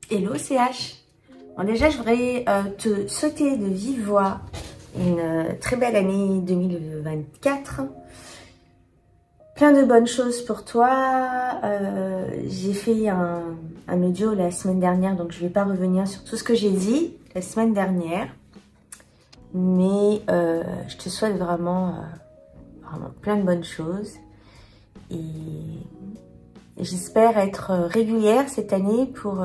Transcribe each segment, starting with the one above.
Hello CH. Bon, déjà, je voudrais te souhaiter de vive voix une très belle année 2024. Plein de bonnes choses pour toi. J'ai fait un audio la semaine dernière, donc je ne vais pas revenir sur tout ce que j'ai dit la semaine dernière. Mais je te souhaite vraiment plein de bonnes choses. Et j'espère être régulière cette année pour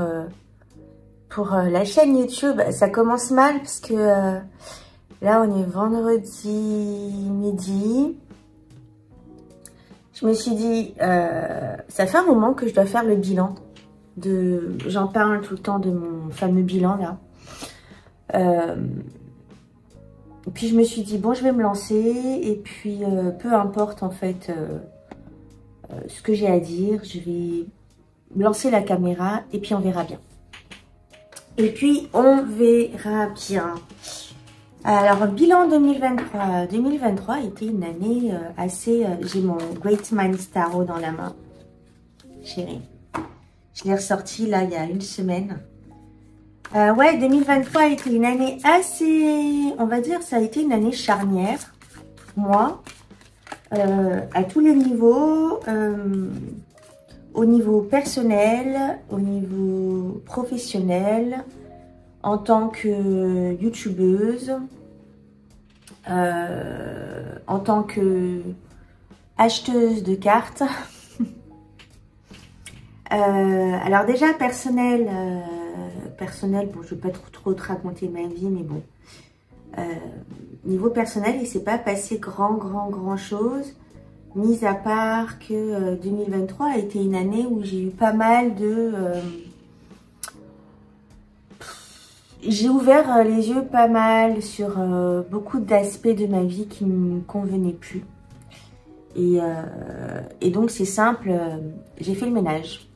la chaîne YouTube. Ça commence mal parce que là on est vendredi midi. Je me suis dit, ça fait un moment que je dois faire le bilan. J'en parle tout le temps de mon fameux bilan là. Et puis je me suis dit, bon, je vais me lancer. Et puis peu importe en fait ce que j'ai à dire, je vais lancer la caméra et puis on verra bien. Et puis, on verra bien. Alors, bilan 2023. 2023 était une année assez... j'ai mon Great Minds Tarot dans la main. Chérie. Je l'ai ressorti là, il y a une semaine. Ouais, 2023 a été une année assez... On va dire, ça a été une année charnière. Moi, à tous les niveaux... au niveau personnel, au niveau professionnel, en tant que youtubeuse, en tant que acheteuse de cartes. Alors déjà personnel, bon, je ne vais pas trop te raconter ma vie, mais bon. Niveau personnel, il ne s'est pas passé grand chose. Mis à part que 2023 a été une année où j'ai eu pas mal de... j'ai ouvert les yeux pas mal sur beaucoup d'aspects de ma vie qui ne me convenaient plus. Et donc c'est simple, j'ai fait le ménage.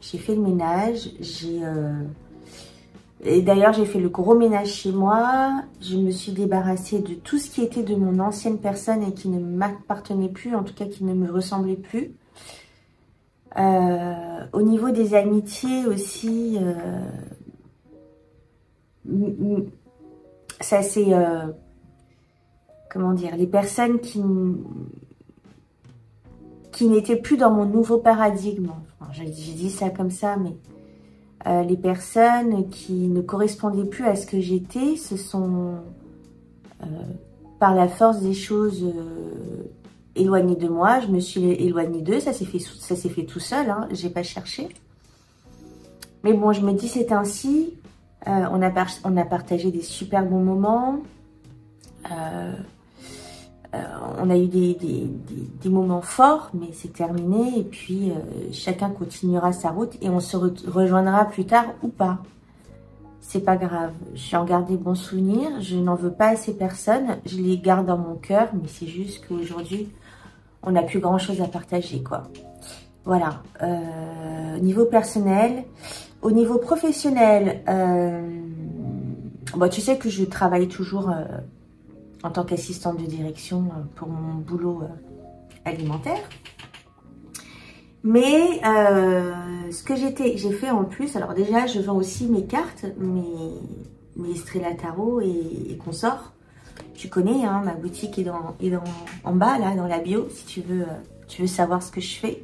Et d'ailleurs, j'ai fait le gros ménage chez moi. Je me suis débarrassée de tout ce qui était de mon ancienne personne et qui ne m'appartenait plus, en tout cas qui ne me ressemblait plus. Au niveau des amitiés aussi, ça c'est... comment dire, les personnes qui n'étaient plus dans mon nouveau paradigme. Enfin, j'ai dit ça comme ça, mais... les personnes qui ne correspondaient plus à ce que j'étais se sont, par la force des choses, éloignées de moi. Je me suis éloignée d'eux. Ça s'est fait tout seul. Hein, j'ai pas cherché. Mais bon, je me dis c'est ainsi. On a partagé des super bons moments. On a eu des moments forts, mais c'est terminé. Et puis, chacun continuera sa route et on se rejoindra plus tard ou pas. C'est pas grave. J'ai en gardé bons souvenirs. Je n'en veux pas à ces personnes. Je les garde dans mon cœur, mais c'est juste qu'aujourd'hui, on n'a plus grand-chose à partager, quoi. Voilà. Niveau personnel. Au niveau professionnel, bon, tu sais que je travaille toujours... en tant qu'assistante de direction pour mon boulot alimentaire. Mais ce que j'ai fait en plus, alors déjà je vends aussi mes cartes, mes Estrella Tarot et consorts. Tu connais, hein, ma boutique est en bas, là, dans la bio, si tu veux savoir ce que je fais.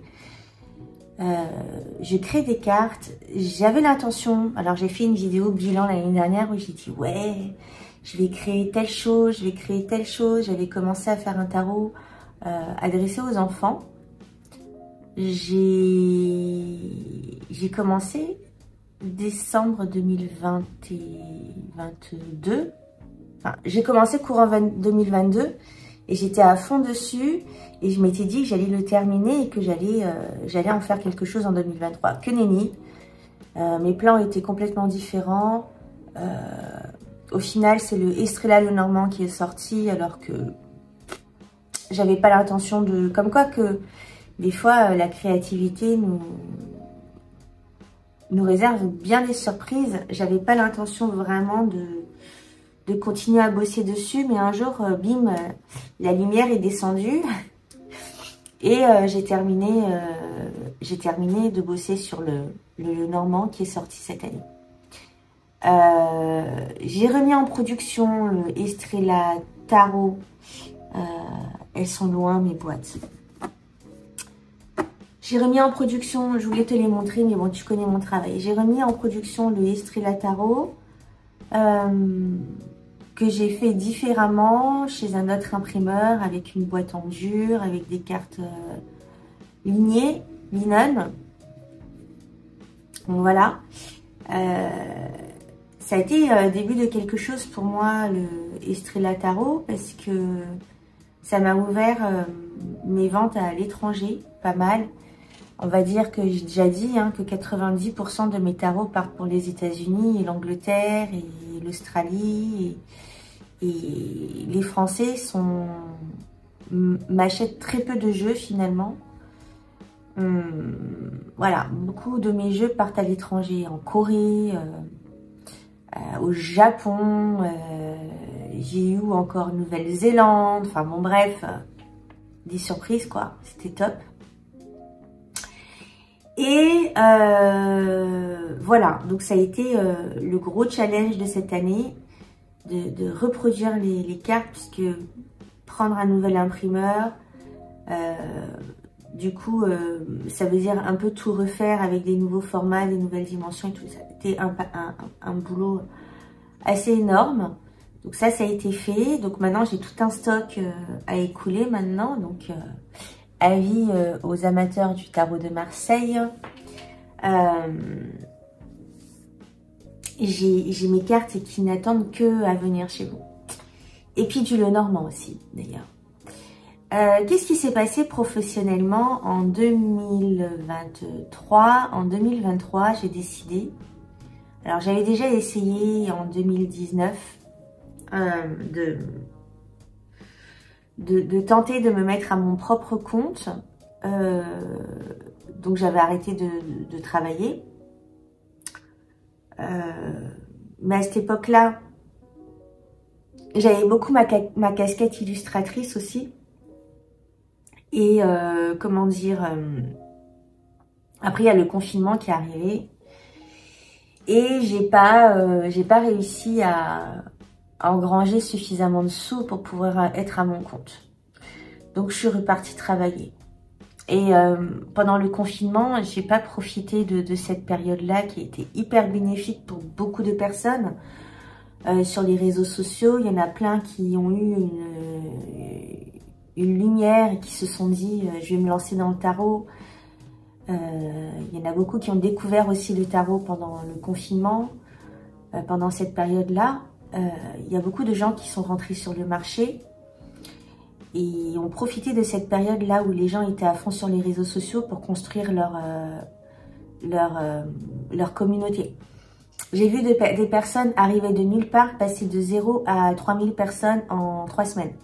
Je crée des cartes. J'avais l'intention, alors j'ai fait une vidéo bilan l'année dernière où j'ai dit ouais, je vais créer telle chose, je vais créer telle chose. J'avais commencé à faire un tarot adressé aux enfants. J'ai commencé décembre 2022. Enfin, j'ai commencé courant 2022 et j'étais à fond dessus. Et je m'étais dit que j'allais le terminer et que j'allais en faire quelque chose en 2023. Que nenni. Mes plans étaient complètement différents. Au final, c'est le Estrella Lenormand qui est sorti alors que j'avais pas l'intention de... Comme quoi que des fois, la créativité nous réserve bien des surprises. J'avais pas l'intention vraiment de continuer à bosser dessus, mais un jour, bim, la lumière est descendue et j'ai terminé de bosser sur le Lenormand qui est sorti cette année. J'ai remis en production le Estrella Tarot. Elles sont loin, mes boîtes. J'ai remis en production, je voulais te les montrer, mais bon, tu connais mon travail. J'ai remis en production le Estrella Tarot que j'ai fait différemment chez un autre imprimeur avec une boîte en dur, avec des cartes lignées, linen. Bon, voilà. Ça a été le début de quelque chose pour moi, le Estrella Tarot, parce que ça m'a ouvert mes ventes à l'étranger, pas mal. On va dire que j'ai déjà dit que 90% de mes tarots partent pour les États-Unis et l'Angleterre et l'Australie. Et les Français m'achètent très peu de jeux finalement. Voilà, beaucoup de mes jeux partent à l'étranger, en Corée, au Japon, j'ai eu encore Nouvelle-Zélande, enfin bon bref, des surprises quoi, c'était top. Et voilà, donc ça a été le gros challenge de cette année, de reproduire les cartes, puisque prendre un nouvel imprimeur, du coup, ça veut dire un peu tout refaire avec des nouveaux formats, des nouvelles dimensions et tout. Ça a été un boulot assez énorme. Donc ça a été fait. Donc maintenant, j'ai tout un stock à écouler maintenant. Donc, avis aux amateurs du tarot de Marseille. J'ai mes cartes qui n'attendent que à venir chez vous. Et puis du Lenormand aussi, d'ailleurs. Qu'est-ce qui s'est passé professionnellement en 2023? En 2023, j'ai décidé, alors j'avais déjà essayé en 2019 de tenter de me mettre à mon propre compte. Donc j'avais arrêté de travailler. Mais à cette époque-là, j'avais beaucoup ma casquette illustratrice aussi. Et comment dire, après il y a le confinement qui est arrivé et j'ai pas réussi à engranger suffisamment de sous pour pouvoir être à mon compte. Donc je suis repartie travailler. Et pendant le confinement, j'ai pas profité de cette période-là qui a été hyper bénéfique pour beaucoup de personnes. Sur les réseaux sociaux, il y en a plein qui ont eu une lumière et qui se sont dit je vais me lancer dans le tarot. Il y en a beaucoup qui ont découvert aussi le tarot pendant le confinement, pendant cette période-là. Il y a beaucoup de gens qui sont rentrés sur le marché et ont profité de cette période-là où les gens étaient à fond sur les réseaux sociaux pour construire leur communauté. J'ai vu des personnes arriver de nulle part, passer de 0 à 3000 personnes en 3 semaines.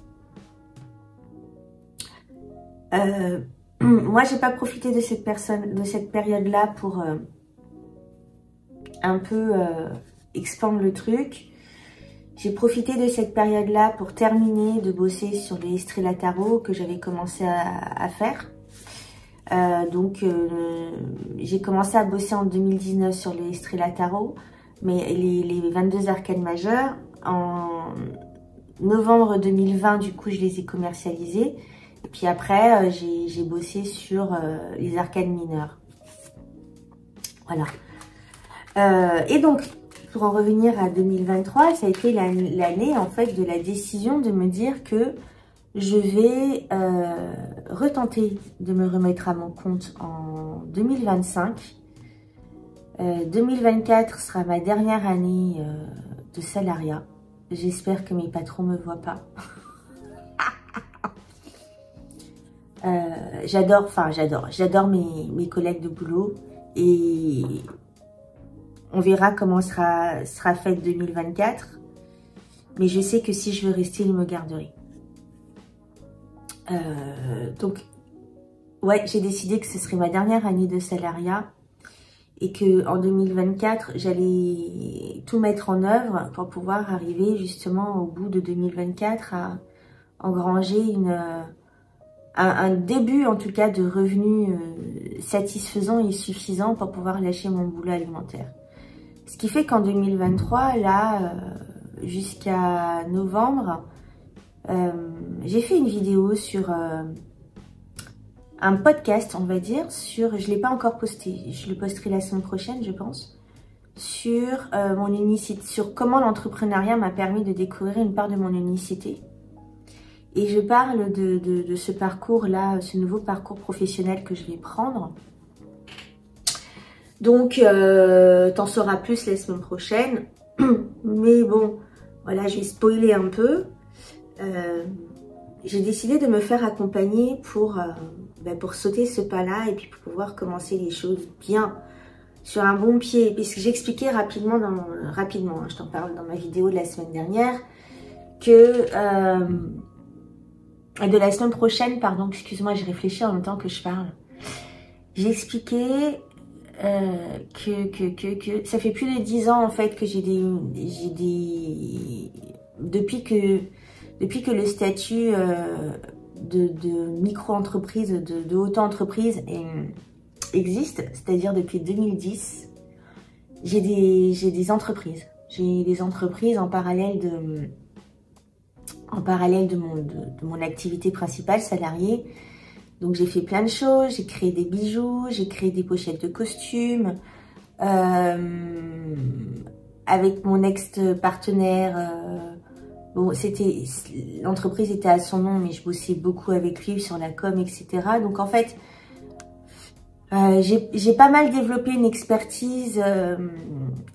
Moi, j'ai pas profité de cette période-là pour un peu expandre le truc. J'ai profité de cette période-là pour terminer de bosser sur les Estrella Tarot que j'avais commencé à faire. Donc, j'ai commencé à bosser en 2019 sur les Estrella Tarot, mais les 22 arcanes majeures. En novembre 2020, du coup, je les ai commercialisés. Et puis après, j'ai bossé sur les arcanes mineures. Voilà. Et donc, pour en revenir à 2023, ça a été l'année, en fait, de la décision de me dire que je vais retenter de me remettre à mon compte en 2025. 2024 sera ma dernière année de salariat. J'espère que mes patrons ne me voient pas. J'adore mes collègues de boulot et on verra comment sera faite 2024. Mais je sais que si je veux rester, ils me garderaient. Donc, ouais, j'ai décidé que ce serait ma dernière année de salariat et que en 2024, j'allais tout mettre en œuvre pour pouvoir arriver justement au bout de 2024 à engranger un début en tout cas de revenus satisfaisant et suffisant pour pouvoir lâcher mon boulot alimentaire. Ce qui fait qu'en 2023, là, jusqu'à novembre, j'ai fait une vidéo sur un podcast, on va dire, je ne l'ai pas encore posté, je le posterai la semaine prochaine, je pense, sur mon unicité, sur comment l'entrepreneuriat m'a permis de découvrir une part de mon unicité. Et je parle de ce parcours-là, ce nouveau parcours professionnel que je vais prendre. Donc, t'en sauras plus la semaine prochaine. Mais bon, voilà, je vais spoiler un peu. J'ai décidé de me faire accompagner pour sauter ce pas-là et puis pour pouvoir commencer les choses bien, sur un bon pied. Puisque j'expliquais rapidement, je t'en parle dans ma vidéo de la semaine dernière, que de la semaine prochaine, pardon, excuse-moi, je réfléchis en même temps que je parle. J'ai expliqué que ça fait plus de 10 ans en fait que depuis que le statut de micro-entreprise, de auto-entreprise existe, c'est-à-dire depuis 2010, j'ai des entreprises. J'ai des entreprises en parallèle de mon activité principale salariée. Donc j'ai fait plein de choses, j'ai créé des bijoux, j'ai créé des pochettes de costumes. Avec mon ex-partenaire, bon, l'entreprise était à son nom, mais je bossais beaucoup avec lui sur la com, etc. Donc en fait, j'ai pas mal développé une expertise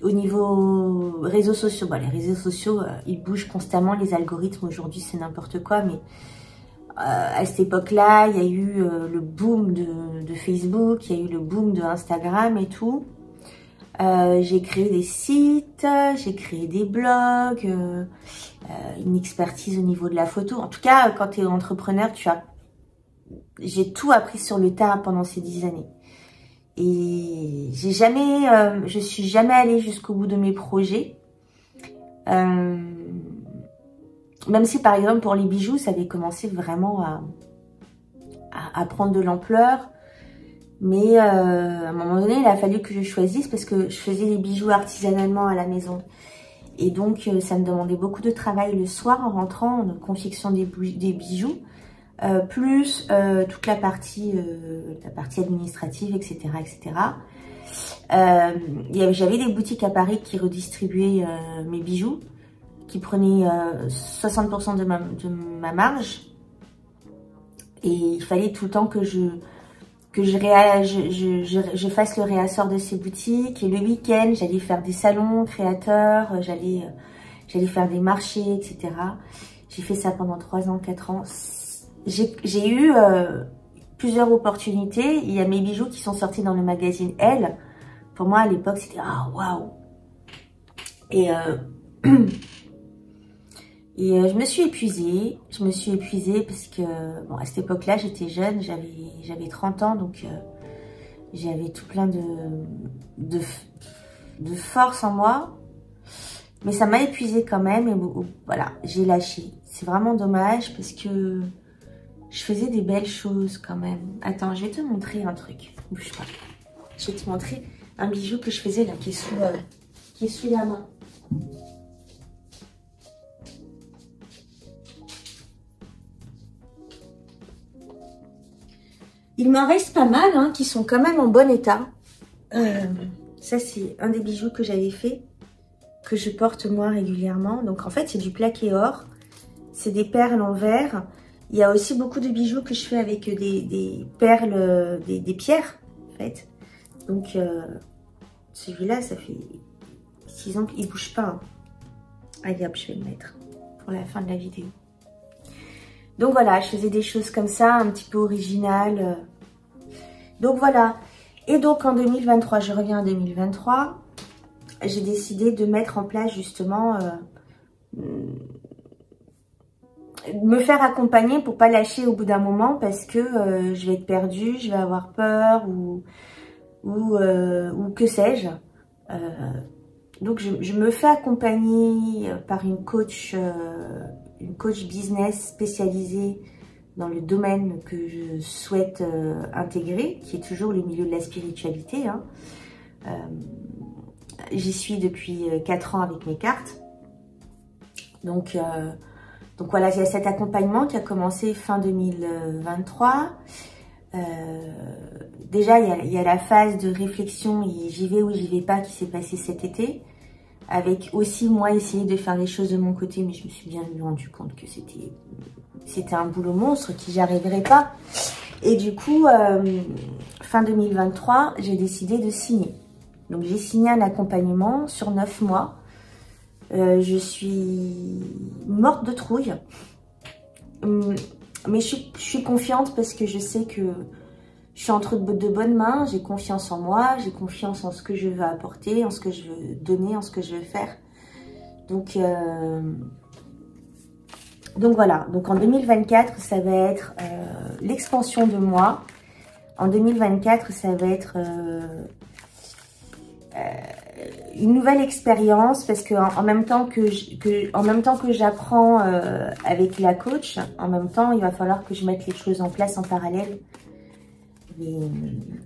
au niveau réseaux sociaux. Bon, les réseaux sociaux, ils bougent constamment, les algorithmes aujourd'hui, c'est n'importe quoi, mais à cette époque-là, il y a eu le boom de Facebook, il y a eu le boom de Instagram et tout. J'ai créé des sites, j'ai créé des blogs, une expertise au niveau de la photo. En tout cas, quand tu es entrepreneur, j'ai tout appris sur le tas pendant ces 10 années. Et je suis jamais allée jusqu'au bout de mes projets. Même si par exemple pour les bijoux, ça avait commencé vraiment à prendre de l'ampleur. Mais à un moment donné, il a fallu que je choisisse parce que je faisais des bijoux artisanalement à la maison. Et donc, ça me demandait beaucoup de travail le soir en rentrant, de confection des bijoux, plus toute la partie administrative, etc. etc. J'avais des boutiques à Paris qui redistribuaient mes bijoux, qui prenaient 60% de ma marge. Et il fallait tout le temps que je fasse le réassort de ces boutiques. Et le week-end, j'allais faire des salons créateurs, j'allais faire des marchés, etc. J'ai fait ça pendant 3 ans, 4 ans. J'ai eu plusieurs opportunités. Il y a mes bijoux qui sont sortis dans le magazine Elle. Pour moi, à l'époque, c'était « Ah, waouh !» Et je me suis épuisée. Parce que, bon, à cette époque-là, j'étais jeune, j'avais 30 ans, donc j'avais tout plein de force en moi. Mais ça m'a épuisée quand même, et voilà, j'ai lâché. C'est vraiment dommage, parce que je faisais des belles choses quand même. Attends, je vais te montrer un truc. Bouge pas. Je vais te montrer un bijou que je faisais là, qui est sous la main. Il m'en reste pas mal, hein, qui sont quand même en bon état. Ça, c'est un des bijoux que j'avais fait, que je porte moi régulièrement. Donc, en fait, c'est du plaqué or. C'est des perles en verre. Il y a aussi beaucoup de bijoux que je fais avec des perles, des pierres, en fait. Donc, celui-là, ça fait 6 ans qu'il ne bouge pas. Hein. Allez, hop, je vais le mettre pour la fin de la vidéo. Donc voilà, je faisais des choses comme ça, un petit peu originales. Donc voilà. Et donc en 2023, je reviens en 2023, j'ai décidé de mettre en place justement, me faire accompagner pour pas lâcher au bout d'un moment, parce que je vais être perdue, je vais avoir peur ou que sais-je. Donc je me fais accompagner par une coach business spécialisée dans le domaine que je souhaite intégrer, qui est toujours le milieu de la spiritualité. Hein. j'y suis depuis 4 ans avec mes cartes. Donc voilà, il y a cet accompagnement qui a commencé fin 2023. Déjà, il y a la phase de réflexion et j'y vais ou j'y vais pas qui s'est passée cet été. Avec aussi, moi, essayer de faire les choses de mon côté, mais je me suis bien rendu compte que c'était un boulot monstre, qui j'y arriverais pas. Et du coup, fin 2023, j'ai décidé de signer. Donc, j'ai signé un accompagnement sur 9 mois. Je suis morte de trouille. Mais je suis confiante parce que je sais que je suis entre de bonnes mains. J'ai confiance en moi, j'ai confiance en ce que je veux apporter, en ce que je veux donner, en ce que je veux faire. Donc voilà. Donc en 2024, ça va être l'expansion de moi. En 2024, ça va être une nouvelle expérience parce que en même temps que j'apprends avec la coach, en même temps il va falloir que je mette les choses en place en parallèle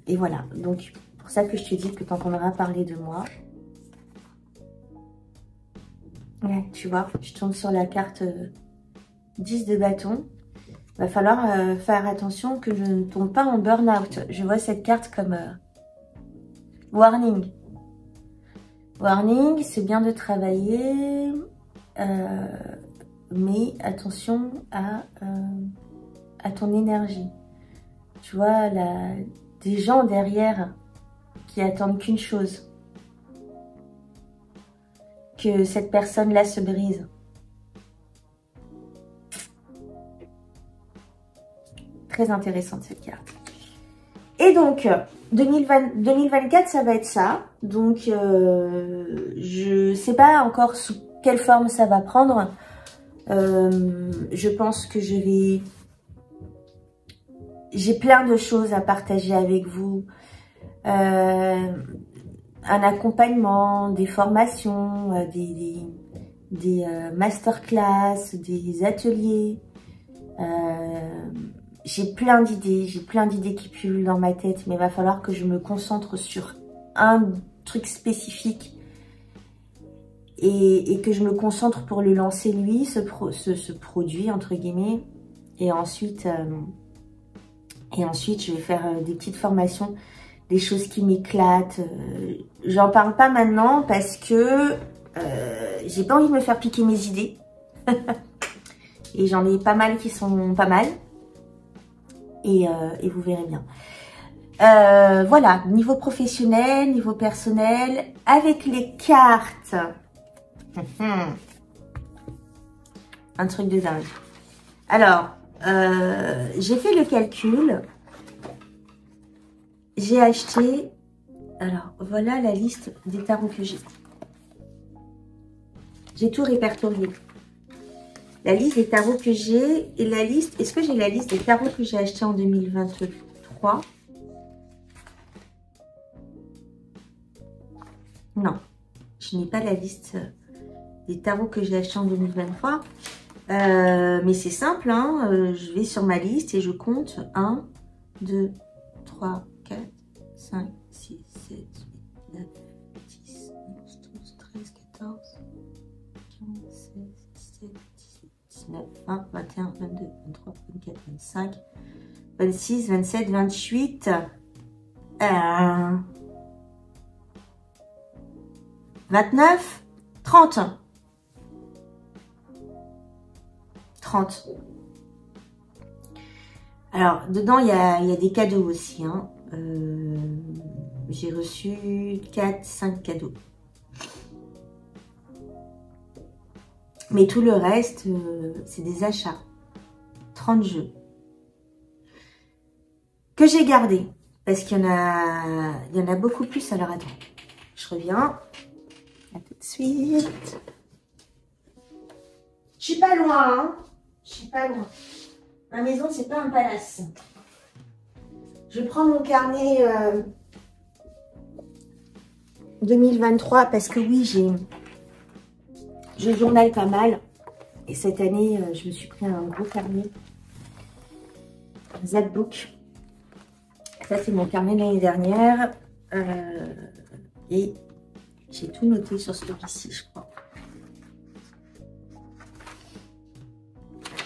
et voilà. Donc pour ça que je te dis que quand on aura parlé de moi, ouais, tu vois, je tombe sur la carte 10 de bâton. Il va falloir faire attention que je ne tombe pas en burn-out. Je vois cette carte comme warning. Warning, c'est bien de travailler, mais attention à ton énergie. Tu vois, des gens derrière qui attendent qu'une chose, que cette personne-là se brise. Très intéressante cette carte. Et donc, 2024, ça va être ça. Donc, je sais pas encore sous quelle forme ça va prendre. Je pense que j'ai plein de choses à partager avec vous. Un accompagnement, des formations, des masterclass, des ateliers. J'ai plein d'idées qui pullulent dans ma tête, mais il va falloir que je me concentre sur un truc spécifique et que je me concentre pour le lancer lui, ce produit entre guillemets, et ensuite je vais faire des petites formations, des choses qui m'éclatent. J'en parle pas maintenant parce que j'ai pas envie de me faire piquer mes idées et j'en ai pas mal qui sont pas mal. Et vous verrez bien. Voilà, niveau professionnel, niveau personnel, avec les cartes. Un truc de dingue. Alors, j'ai fait le calcul. J'ai acheté... Alors, voilà la liste des tarots que j'ai. J'ai tout répertorié. La liste des tarots que j'ai et la liste... Est-ce que j'ai la liste des tarots que j'ai achetés en 2023? Non, je n'ai pas la liste des tarots que j'ai achetés en 2023. Mais c'est simple, hein, je vais sur ma liste et je compte 1, 2, 3, 4, 5, 6, 7, 8, 9, 10, 11, 12, 13, 14, 15, 16, 17, 18, 19, 20, 21, 22, 23, 24, 25, 26, 27, 28, 29, 30. 30. Alors, dedans, il y a des cadeaux aussi. Hein. J'ai reçu 4, 5 cadeaux. Mais tout le reste, c'est des achats. 30 jeux. Que j'ai gardé. Parce qu'il y en a beaucoup plus. Alors, attends. Je reviens. À tout de suite. Je suis pas loin, hein. Je suis pas loin. Ma maison, c'est pas un palace. Je prends mon carnet 2023 parce que oui, je journale pas mal. Et cette année, je me suis pris un gros carnet. Zadbook. Ça, c'est mon carnet de l'année dernière. Et J'ai tout noté sur celui-ci, je crois.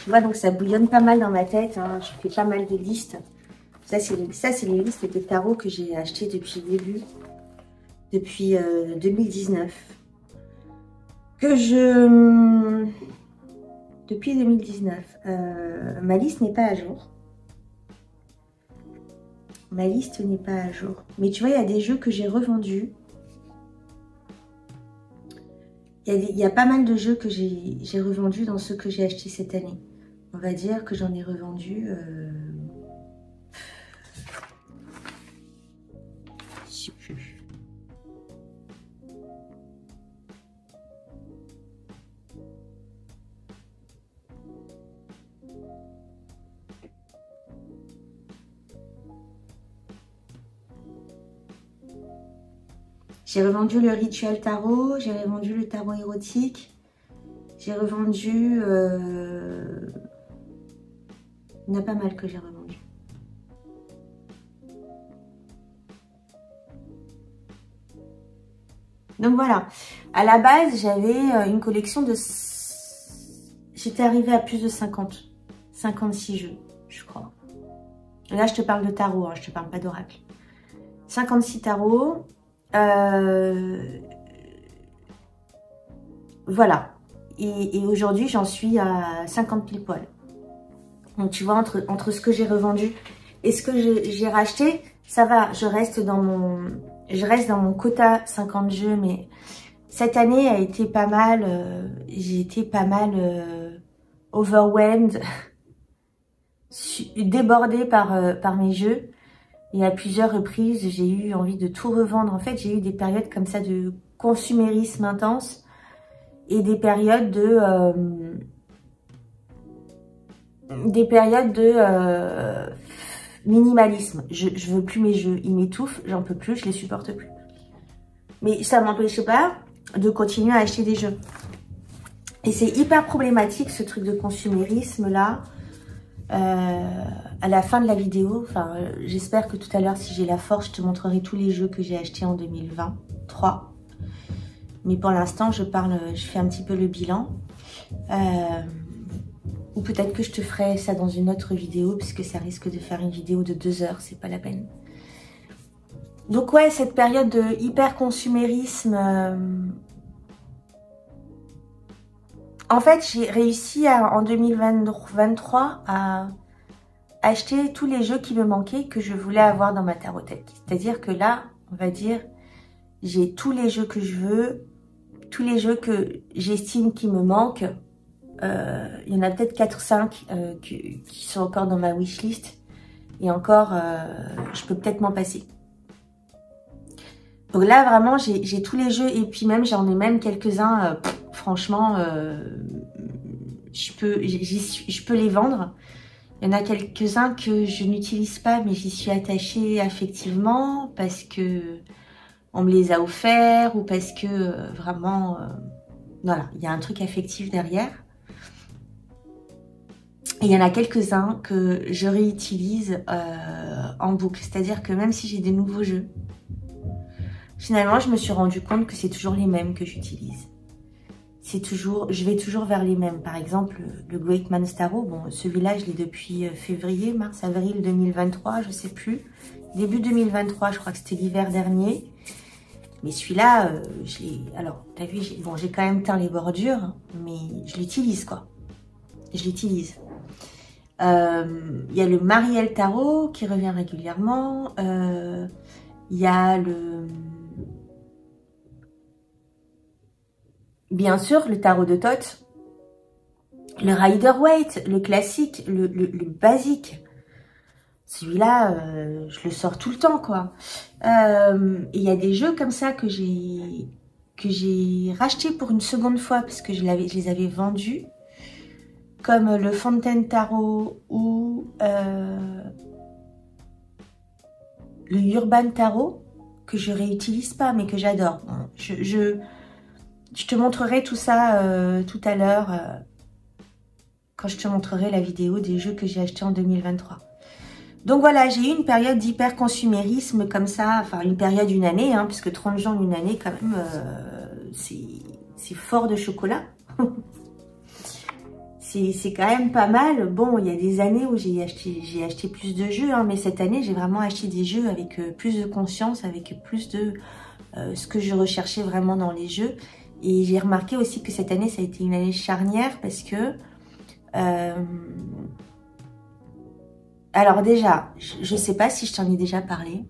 Tu vois, donc ça bouillonne pas mal dans ma tête. Hein. Je fais pas mal de listes. Ça, c'est les listes de tarot que j'ai achetées depuis le début. Depuis 2019. Depuis 2019. Ma liste n'est pas à jour. Ma liste n'est pas à jour. Mais tu vois, il y a des jeux que j'ai revendus. Il y a pas mal de jeux que j'ai revendus dans ceux que j'ai achetés cette année. On va dire que j'en ai revendu... je sais plus. J'ai revendu le Ritual Tarot, j'ai revendu le Tarot érotique, j'ai revendu... Il y en a pas mal que j'ai revendu. Donc voilà, à la base, j'avais une collection de... J'étais arrivée à plus de 56 jeux, je crois. Là, je te parle de tarot, hein, je te parle pas d'oracle. 56 tarots. Voilà. Et aujourd'hui, j'en suis à 50 pile poil. Donc, tu vois, entre ce que j'ai revendu et ce que j'ai racheté, ça va. Je reste dans mon quota 50 jeux, mais cette année a été pas mal. J'ai été pas mal overwhelmed, débordée par mes jeux. Et à plusieurs reprises, j'ai eu envie de tout revendre. En fait, j'ai eu des périodes comme ça de consumérisme intense et des périodes de minimalisme. Je veux plus mes jeux, ils m'étouffent, j'en peux plus, je les supporte plus. Mais ça m'empêche pas de continuer à acheter des jeux. Et c'est hyper problématique ce truc de consumérisme là. À la fin de la vidéo, enfin j'espère que tout à l'heure si j'ai la force, je te montrerai tous les jeux que j'ai achetés en 2023. Mais pour l'instant je fais un petit peu le bilan. Ou peut-être que je te ferai ça dans une autre vidéo, puisque ça risque de faire une vidéo de 2 heures, c'est pas la peine. Donc ouais, cette période de hyper consumérisme... En fait, j'ai réussi en 2023 à acheter tous les jeux qui me manquaient, que je voulais avoir dans ma tarothèque. C'est-à-dire que là, on va dire, j'ai tous les jeux que je veux, tous les jeux que j'estime qui me manquent. Il y en a peut-être 4-5 qui sont encore dans ma wishlist. Et encore, je peux peut-être m'en passer. Donc là, vraiment, j'ai tous les jeux. Et puis même, j'en ai même quelques-uns, franchement, je peux les vendre. Il y en a quelques-uns que je n'utilise pas, mais j'y suis attachée affectivement parce que on me les a offerts ou parce que vraiment, voilà, il y a un truc affectif derrière. Et il y en a quelques-uns que je réutilise en boucle. C'est-à-dire que même si j'ai des nouveaux jeux, finalement, je me suis rendu compte que c'est toujours les mêmes que j'utilise. Je vais toujours vers les mêmes. Par exemple, le Great Man's Tarot, bon, celui-là, je l'ai depuis février, mars, avril 2023, je sais plus. Début 2023, je crois que c'était l'hiver dernier. Mais celui-là, je l'ai... Alors, t'as vu, j'ai quand même teint les bordures, mais je l'utilise, quoi. Je l'utilise. Il y a le Mariel Tarot qui revient régulièrement. Il y a le... Bien sûr, le tarot de Thoth, le Rider-Waite, le classique, le basique. Celui-là, je le sors tout le temps, quoi. Il y a des jeux comme ça que j'ai racheté pour une seconde fois parce que je les avais vendus, comme le Fontaine Tarot ou le Urban Tarot, que je réutilise pas, mais que j'adore. Bon, je te montrerai tout ça tout à l'heure quand je te montrerai la vidéo des jeux que j'ai achetés en 2023. Donc voilà, j'ai eu une période d'hyper-consumérisme comme ça, enfin une période d'une année, hein, puisque 30 jours d'une année quand même, c'est fort de chocolat. C'est quand même pas mal. Bon, il y a des années où j'ai acheté plus de jeux, hein, mais cette année, j'ai vraiment acheté des jeux avec plus de conscience, avec plus de ce que je recherchais vraiment dans les jeux. Et j'ai remarqué aussi que cette année, ça a été une année charnière parce que... alors déjà, je sais pas si je t'en ai déjà parlé.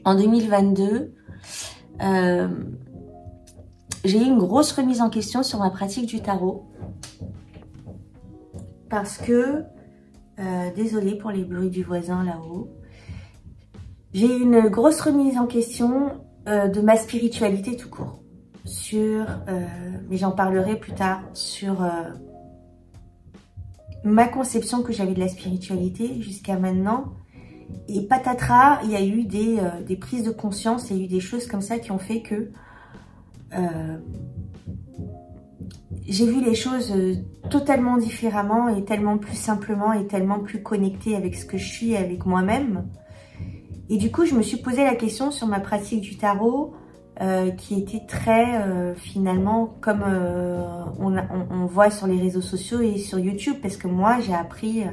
En 2022, j'ai eu une grosse remise en question sur ma pratique du tarot. Parce que, désolée pour les bruits du voisin là-haut, j'ai eu une grosse remise en question de ma spiritualité tout court. Mais j'en parlerai plus tard, sur ma conception que j'avais de la spiritualité jusqu'à maintenant. Et patatras, il y a eu des prises de conscience, il y a eu des choses comme ça qui ont fait que j'ai vu les choses totalement différemment et tellement plus simplement et tellement plus connectée avec ce que je suis, avec moi-même. Et du coup, je me suis posé la question sur ma pratique du tarot qui était très, finalement, comme on voit sur les réseaux sociaux et sur YouTube, parce que moi, j'ai appris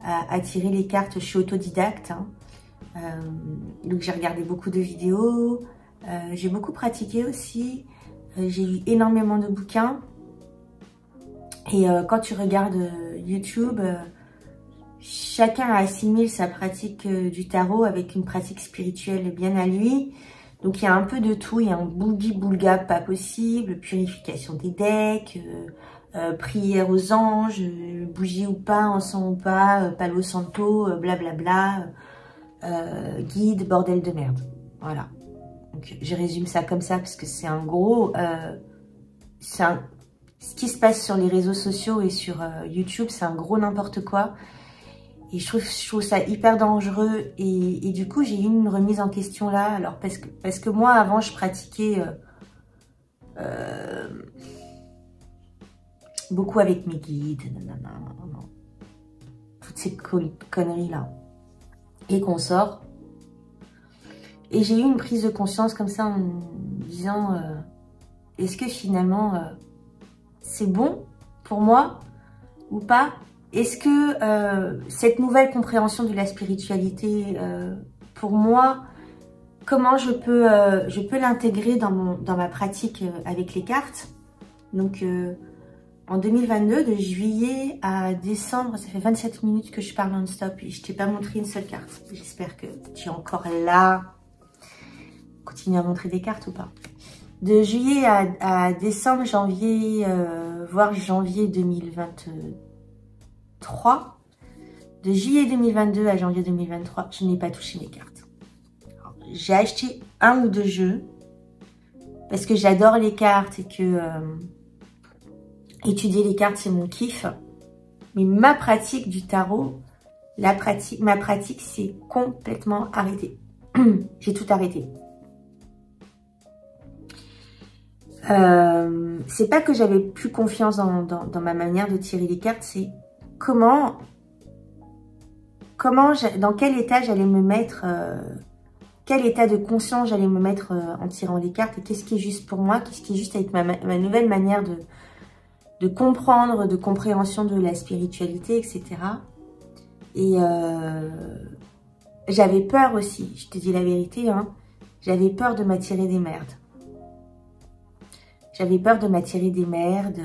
à tirer les cartes, je suis autodidacte. Hein. Donc, j'ai regardé beaucoup de vidéos, j'ai beaucoup pratiqué aussi, j'ai lu énormément de bouquins. Et quand tu regardes YouTube, chacun assimile sa pratique du tarot avec une pratique spirituelle bien à lui. Donc il y a un peu de tout, il y a un boulga pas possible, purification des decks, prière aux anges, bougie ou pas, encens ou pas, palo santo, blablabla, guide, bordel de merde. Voilà. Donc je résume ça comme ça parce que c'est un gros... ce qui se passe sur les réseaux sociaux et sur YouTube, c'est un gros n'importe quoi. Et je trouve ça hyper dangereux. Et du coup, j'ai eu une remise en question là. Alors, parce que moi, avant, je pratiquais beaucoup avec mes guides. Nanana, toutes ces conneries-là. Et qu'on sort. Et j'ai eu une prise de conscience comme ça en me disant... est-ce que finalement... c'est bon pour moi ou pas? Est-ce que cette nouvelle compréhension de la spiritualité, pour moi, comment je peux l'intégrer dans ma pratique avec les cartes? Donc, en 2022, de juillet à décembre, ça fait 27 minutes que je parle non-stop et je t'ai pas montré une seule carte. J'espère que tu es encore là. Continue à montrer des cartes ou pas? De juillet à décembre, janvier, voire janvier 2023. De juillet 2022 à janvier 2023, je n'ai pas touché mes cartes. J'ai acheté 1 ou 2 jeux parce que j'adore les cartes et que étudier les cartes, c'est mon kiff. Mais ma pratique du tarot, ma pratique s'est complètement arrêtée. J'ai tout arrêté. C'est pas que j'avais plus confiance dans ma manière de tirer les cartes, c'est dans quel état j'allais me mettre, quel état de conscience j'allais me mettre en tirant les cartes, et qu'est-ce qui est juste pour moi, qu'est-ce qui est juste avec ma nouvelle manière de comprendre, de compréhension de la spiritualité, etc. Et j'avais peur aussi, je te dis la vérité, hein, j'avais peur de m'attirer des merdes. J'avais peur de m'attirer des merdes.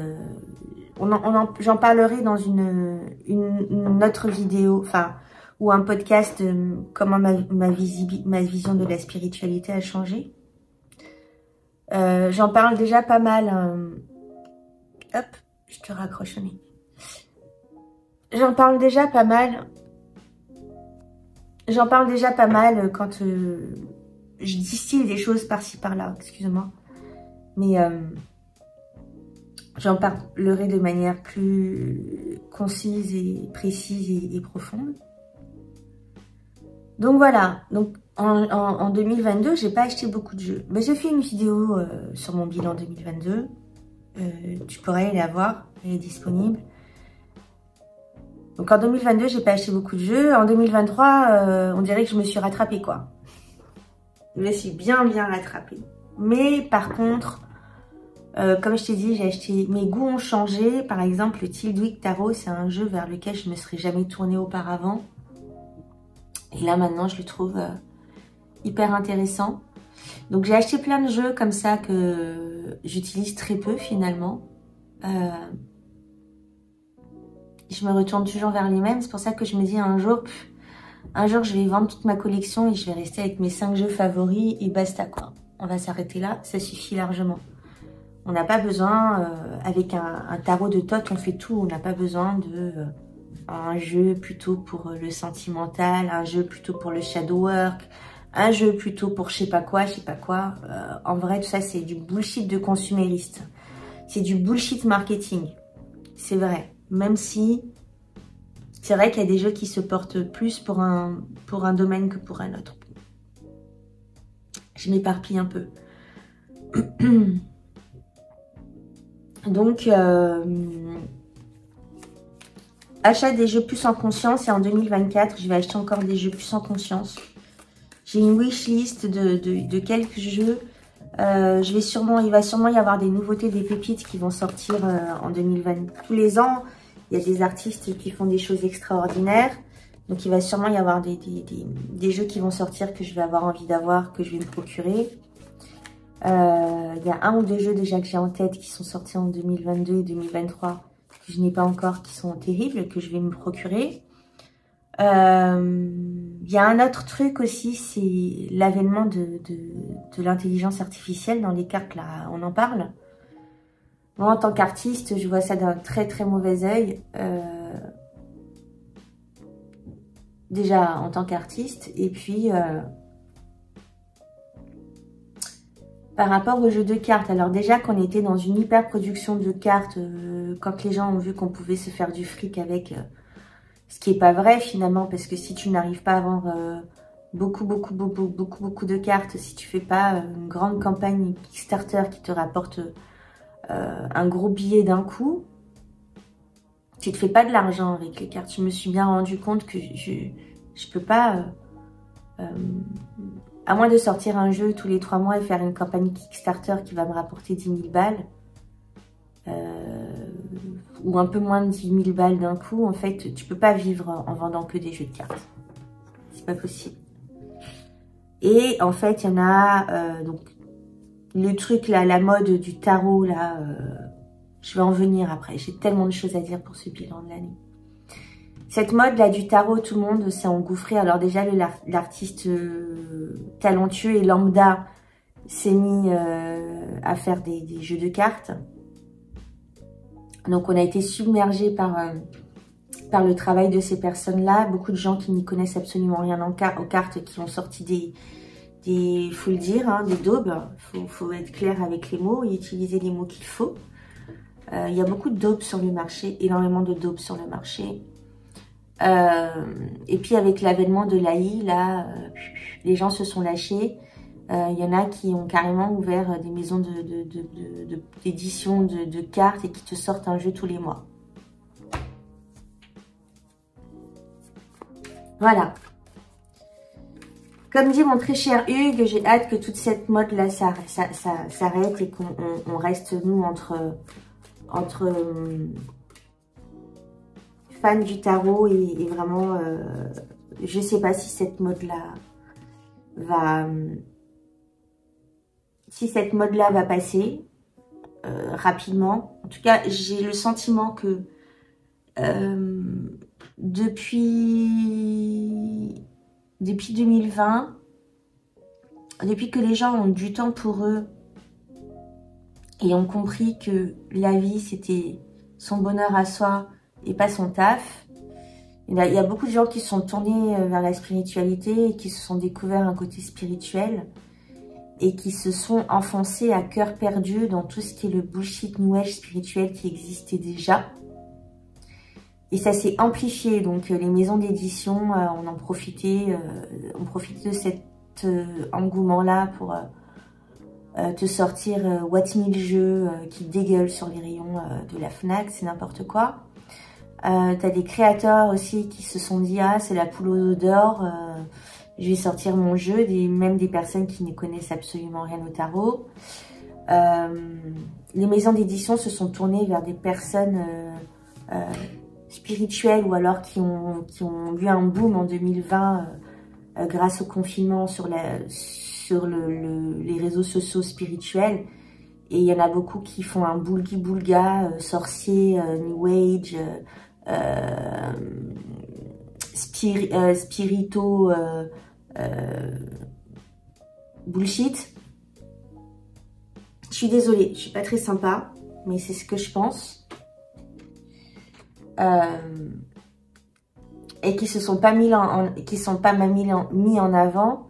J'en parlerai dans une autre vidéo, enfin, ou un podcast, comment ma vision de la spiritualité a changé. J'en parle déjà pas mal. Hop, je te raccroche au nez. J'en parle déjà pas mal. J'en parle déjà pas mal quand je distille des choses par-ci par-là, excuse-moi. Mais j'en parlerai de manière plus concise et précise et profonde. Donc voilà, donc en 2022, j'ai pas acheté beaucoup de jeux. Mais j'ai fait une vidéo sur mon bilan 2022. Tu pourrais aller la voir, elle est disponible. Donc en 2022, j'ai pas acheté beaucoup de jeux. En 2023, on dirait que je me suis rattrapée, quoi. Je me suis bien rattrapée. Mais par contre, comme je t'ai dit, j'ai acheté, mes goûts ont changé. Par exemple, le Tiltwick Tarot, c'est un jeu vers lequel je ne me serais jamais tournée auparavant. Et là, maintenant, je le trouve hyper intéressant. Donc, j'ai acheté plein de jeux comme ça que j'utilise très peu, finalement. Je me retourne toujours vers les mêmes. C'est pour ça que je me dis un jour, je vais vendre toute ma collection et je vais rester avec mes 5 jeux favoris et basta, quoi. On va s'arrêter là, ça suffit largement. On n'a pas besoin, avec un tarot de Thoth, on fait tout. On n'a pas besoin de un jeu plutôt pour le sentimental, un jeu plutôt pour le shadow work, un jeu plutôt pour je sais pas quoi. En vrai, tout ça, c'est du bullshit de consumériste. C'est du bullshit marketing. C'est vrai. Même si c'est vrai qu'il y a des jeux qui se portent plus pour un domaine que pour un autre. Je m'éparpille un peu. Donc, achat des jeux plus en conscience. Et en 2024, je vais acheter encore des jeux plus en conscience. J'ai une wishlist de quelques jeux. Il va sûrement y avoir des nouveautés, des pépites qui vont sortir en 2020. Tous les ans, il y a des artistes qui font des choses extraordinaires. Donc, il va sûrement y avoir des jeux qui vont sortir que je vais avoir envie d'avoir, que je vais me procurer. Il y a 1 ou 2 jeux déjà que j'ai en tête qui sont sortis en 2022 et 2023 que je n'ai pas encore, qui sont terribles, que je vais me procurer. Il y a un autre truc aussi, c'est l'avènement de l'intelligence artificielle dans les cartes, là, on en parle. Moi, en tant qu'artiste, je vois ça d'un très très mauvais œil. Déjà, en tant qu'artiste, et puis par rapport aux jeux de cartes. Alors déjà, qu'on était dans une hyper production de cartes, quand les gens ont vu qu'on pouvait se faire du fric avec... ce qui est pas vrai finalement, parce que si tu n'arrives pas à vendre beaucoup de cartes, si tu fais pas une grande campagne Kickstarter qui te rapporte un gros billet d'un coup, tu te fais pas de l'argent avec les cartes. Je me suis bien rendu compte que je peux pas, à moins de sortir un jeu tous les 3 mois et faire une campagne Kickstarter qui va me rapporter 10 000 balles, ou un peu moins de 10 000 balles d'un coup, en fait, tu peux pas vivre en vendant que des jeux de cartes. C'est pas possible. Et en fait, il y en a, donc, le truc là, la mode du tarot là, je vais en venir après. J'ai tellement de choses à dire pour ce bilan de l'année. Cette mode là du tarot, tout le monde s'est engouffré. Alors déjà, l'artiste talentueux et lambda s'est mis à faire des jeux de cartes. Donc, on a été submergé par le travail de ces personnes-là. Beaucoup de gens qui n'y connaissent absolument rien aux cartes, qui ont sorti faut le dire, hein, des daubes. Faut être clair avec les mots et utiliser les mots qu'il faut. Il y a beaucoup de daubes sur le marché, énormément de daubes sur le marché. Et puis, avec l'avènement de l'AI, là, les gens se sont lâchés. Il y en a qui ont carrément ouvert des maisons d'édition de cartes et qui te sortent un jeu tous les mois. Voilà. Comme dit mon très cher Hugues, j'ai hâte que toute cette mode-là s'arrête et qu'on reste, nous, entre fans du tarot et vraiment... je sais pas si cette mode-là va... Si cette mode-là va passer rapidement. En tout cas, j'ai le sentiment que depuis 2020, depuis que les gens ont du temps pour eux et ont compris que la vie, c'était son bonheur à soi et pas son taf, il y a beaucoup de gens qui se sont tournés vers la spiritualité et qui se sont découverts un côté spirituel et qui se sont enfoncés à cœur perdu dans tout ce qui est le bullshit new age spirituel qui existait déjà. Et ça s'est amplifié, donc les maisons d'édition, on profite de cet engouement-là pour te sortir What 1000 jeux qui dégueulent sur les rayons de la Fnac, c'est n'importe quoi. T'as des créateurs aussi qui se sont dit, ah, c'est la poule d'or, je vais sortir mon jeu, même des personnes qui ne connaissent absolument rien au tarot. Les maisons d'édition se sont tournées vers des personnes spirituelles ou alors qui ont eu un boom en 2020 grâce au confinement sur les réseaux sociaux spirituels. Et il y en a beaucoup qui font un boulga, sorcier, new age, spirito, bullshit. Je suis désolée, je suis pas très sympa, mais c'est ce que je pense. Et qui se sont pas mis mis en avant,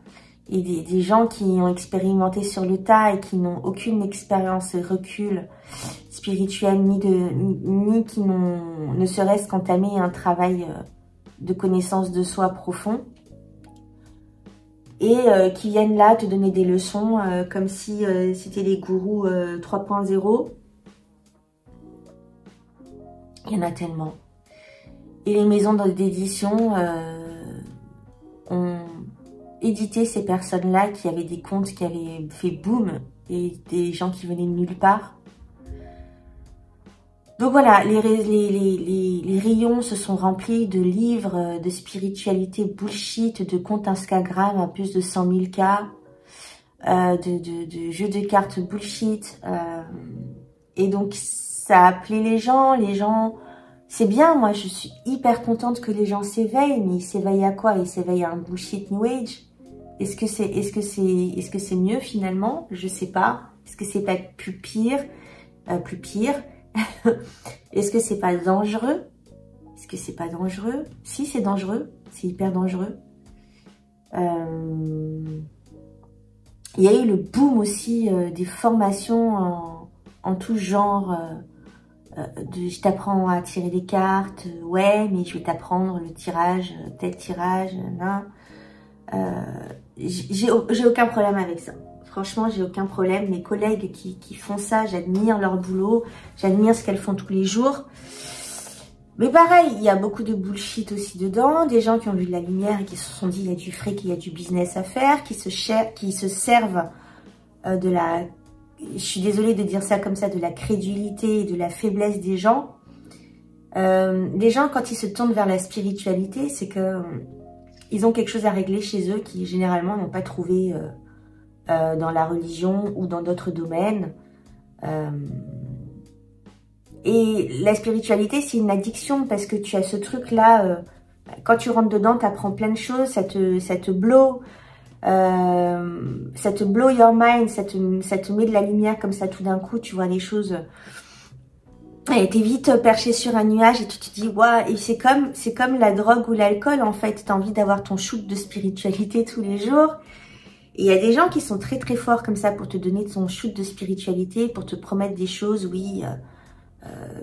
et des gens qui ont expérimenté sur le tas et qui n'ont aucune expérience et recul spirituel, ni qui n'ont ne serait-ce qu'entamé un travail de connaissance de soi profond, et qui viennent là te donner des leçons comme si c'était les gourous 3.0. Il y en a tellement. Et les maisons d'édition ont édité ces personnes-là qui avaient des comptes qui avaient fait boom, et des gens qui venaient de nulle part. Donc voilà, les rayons se sont remplis de livres, de spiritualité bullshit, de comptes Instagram à plus de 100 000 cas, de jeux de cartes bullshit. Et donc ça a appelé les gens. C'est bien, moi je suis hyper contente que les gens s'éveillent, mais ils s'éveillent à quoi? Ils s'éveillent à un bullshit new age. Est-ce que c'est mieux finalement? Je sais pas. Est-ce que c'est pas plus pire? Est-ce que c'est pas dangereux? Est-ce que c'est pas dangereux? Si, c'est dangereux. C'est hyper dangereux. Il y a eu le boom aussi des formations en tout genre. Je t'apprends à tirer des cartes. Ouais, mais je vais t'apprendre le tirage, tel tirage. J'ai aucun problème avec ça. Franchement, j'ai aucun problème. Mes collègues qui font ça, j'admire leur boulot. J'admire ce qu'elles font tous les jours. Mais pareil, il y a beaucoup de bullshit aussi dedans. Des gens qui ont vu de la lumière et qui se sont dit il y a du fric, il y a du business à faire. Qui se servent de la... Je suis désolée de dire ça comme ça, de la crédulité et de la faiblesse des gens. Les gens, quand ils se tournent vers la spiritualité, c'est que ils ont quelque chose à régler chez eux qui généralement n'ont pas trouvé... dans la religion ou dans d'autres domaines. Et la spiritualité, c'est une addiction parce que tu as ce truc-là, quand tu rentres dedans, tu apprends plein de choses, ça te blow your mind, ça te met de la lumière comme ça tout d'un coup, tu vois les choses. Et t'es vite perché sur un nuage et tu te dis, waouh, et c'est comme la drogue ou l'alcool en fait, t'as envie d'avoir ton shoot de spiritualité tous les jours. Et il y a des gens qui sont très très forts comme ça pour te donner ton shoot de spiritualité, pour te promettre des choses. Oui,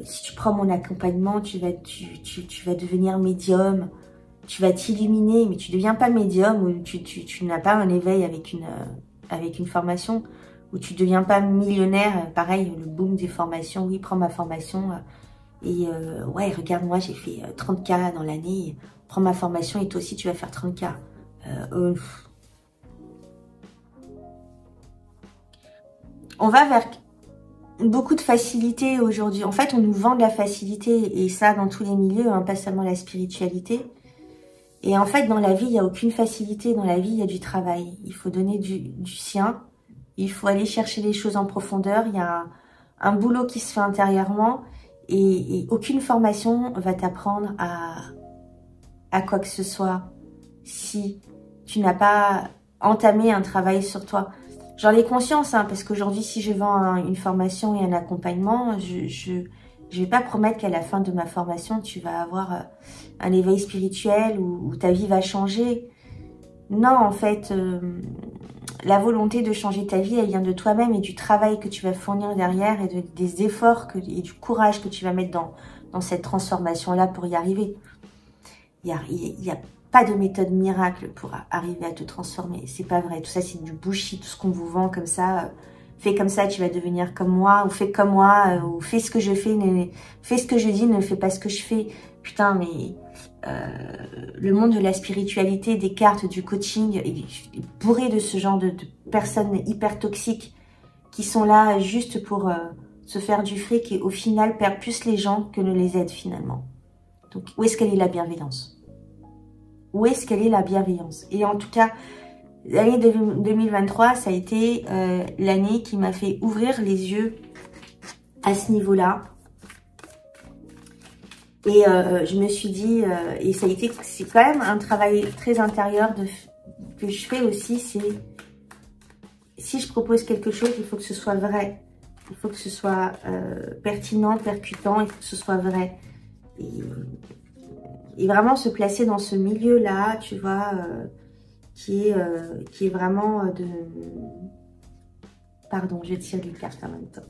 si tu prends mon accompagnement, tu vas devenir médium, tu vas t'illuminer, mais tu ne deviens pas médium ou tu n'as pas un éveil avec une formation, ou tu ne deviens pas millionnaire. Pareil, le boom des formations. Oui, prends ma formation et ouais, regarde, moi j'ai fait 30K dans l'année. Prends ma formation et toi aussi tu vas faire 30K. On va vers beaucoup de facilité aujourd'hui. En fait, on nous vend de la facilité, et ça dans tous les milieux, hein, pas seulement la spiritualité. Et en fait, dans la vie, il n'y a aucune facilité. Dans la vie, il y a du travail. Il faut donner du sien. Il faut aller chercher les choses en profondeur. Il y a un boulot qui se fait intérieurement, et aucune formation va t'apprendre à quoi que ce soit si tu n'as pas entamé un travail sur toi. J'en ai conscience, hein, parce qu'aujourd'hui, si je vends une formation et un accompagnement, je vais pas promettre qu'à la fin de ma formation, tu vas avoir un éveil spirituel ou ta vie va changer. Non, en fait, la volonté de changer ta vie, elle vient de toi-même et du travail que tu vas fournir derrière et des efforts et du courage que tu vas mettre dans cette transformation-là pour y arriver. Il y a pas de méthode miracle pour arriver à te transformer. C'est pas vrai. Tout ça, c'est du bullshit. Tout ce qu'on vous vend comme ça, fais comme ça, tu vas devenir comme moi, ou fais comme moi, ou fais ce que je fais, fais ce que je dis, ne fais pas ce que je fais. Putain, mais le monde de la spiritualité, des cartes, du coaching, est bourré de ce genre de personnes hyper toxiques qui sont là juste pour se faire du fric et au final perdent plus les gens que ne les aident finalement. Donc, où est-ce qu'elle est la bienveillance? Où est-ce qu'elle est la bienveillance? Et en tout cas, l'année 2023, ça a été l'année qui m'a fait ouvrir les yeux à ce niveau-là. Et je me suis dit, et ça a été, c'est quand même un travail très intérieur que je fais aussi, c'est si je propose quelque chose, il faut que ce soit vrai. Il faut que ce soit pertinent, percutant, il faut que ce soit vrai. Et vraiment se placer dans ce milieu-là, tu vois, qui est vraiment de... Pardon, je tire les cartes en même temps.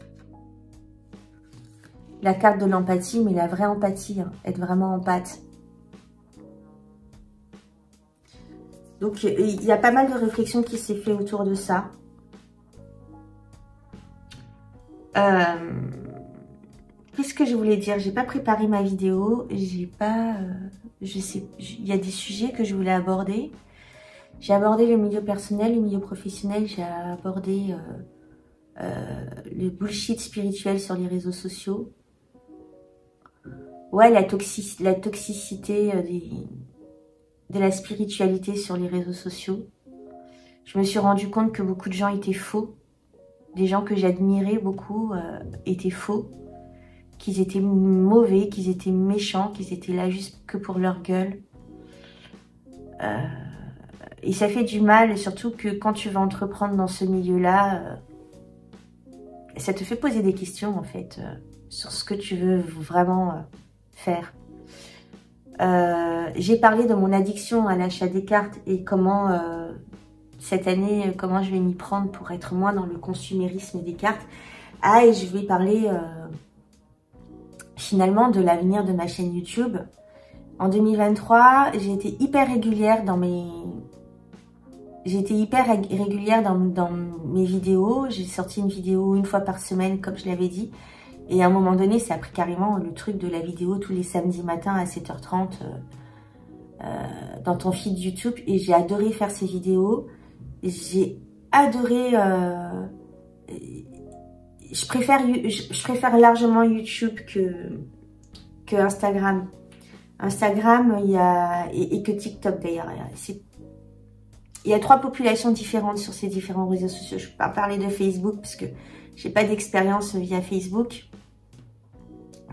La carte de l'empathie, mais la vraie empathie, hein, être vraiment empathe. Donc, il y a pas mal de réflexions qui s'est fait autour de ça. Qu'est-ce que je voulais dire? J'ai pas préparé ma vidéo, j'ai pas... je sais, il y a des sujets que je voulais aborder. J'ai abordé le milieu personnel, le milieu professionnel, j'ai abordé le bullshit spirituel sur les réseaux sociaux. Ouais, la toxicité de la spiritualité sur les réseaux sociaux. Je me suis rendu compte que beaucoup de gens étaient faux. Des gens que j'admirais beaucoup étaient faux. Qu'ils étaient mauvais, qu'ils étaient méchants, qu'ils étaient là juste que pour leur gueule. Et ça fait du mal, surtout que quand tu vas entreprendre dans ce milieu-là, ça te fait poser des questions en fait, sur ce que tu veux vraiment faire. J'ai parlé de mon addiction à l'achat des cartes et comment cette année, comment je vais m'y prendre pour être moins dans le consumérisme des cartes. Ah, et je vais parler finalement de l'avenir de ma chaîne YouTube. En 2023, j'ai été hyper régulière dans mes... dans mes vidéos. J'ai sorti une vidéo une fois par semaine, comme je l'avais dit. Et à un moment donné, ça a pris carrément le truc de la vidéo tous les samedis matins à 7h30 dans ton feed YouTube. Et j'ai adoré faire ces vidéos. J'ai adoré... je préfère largement YouTube que Instagram. Instagram, il y a... Et que TikTok d'ailleurs. Il y a 3 populations différentes sur ces différents réseaux sociaux. Je ne peux pas parler de Facebook parce que j'ai pas d'expérience via Facebook.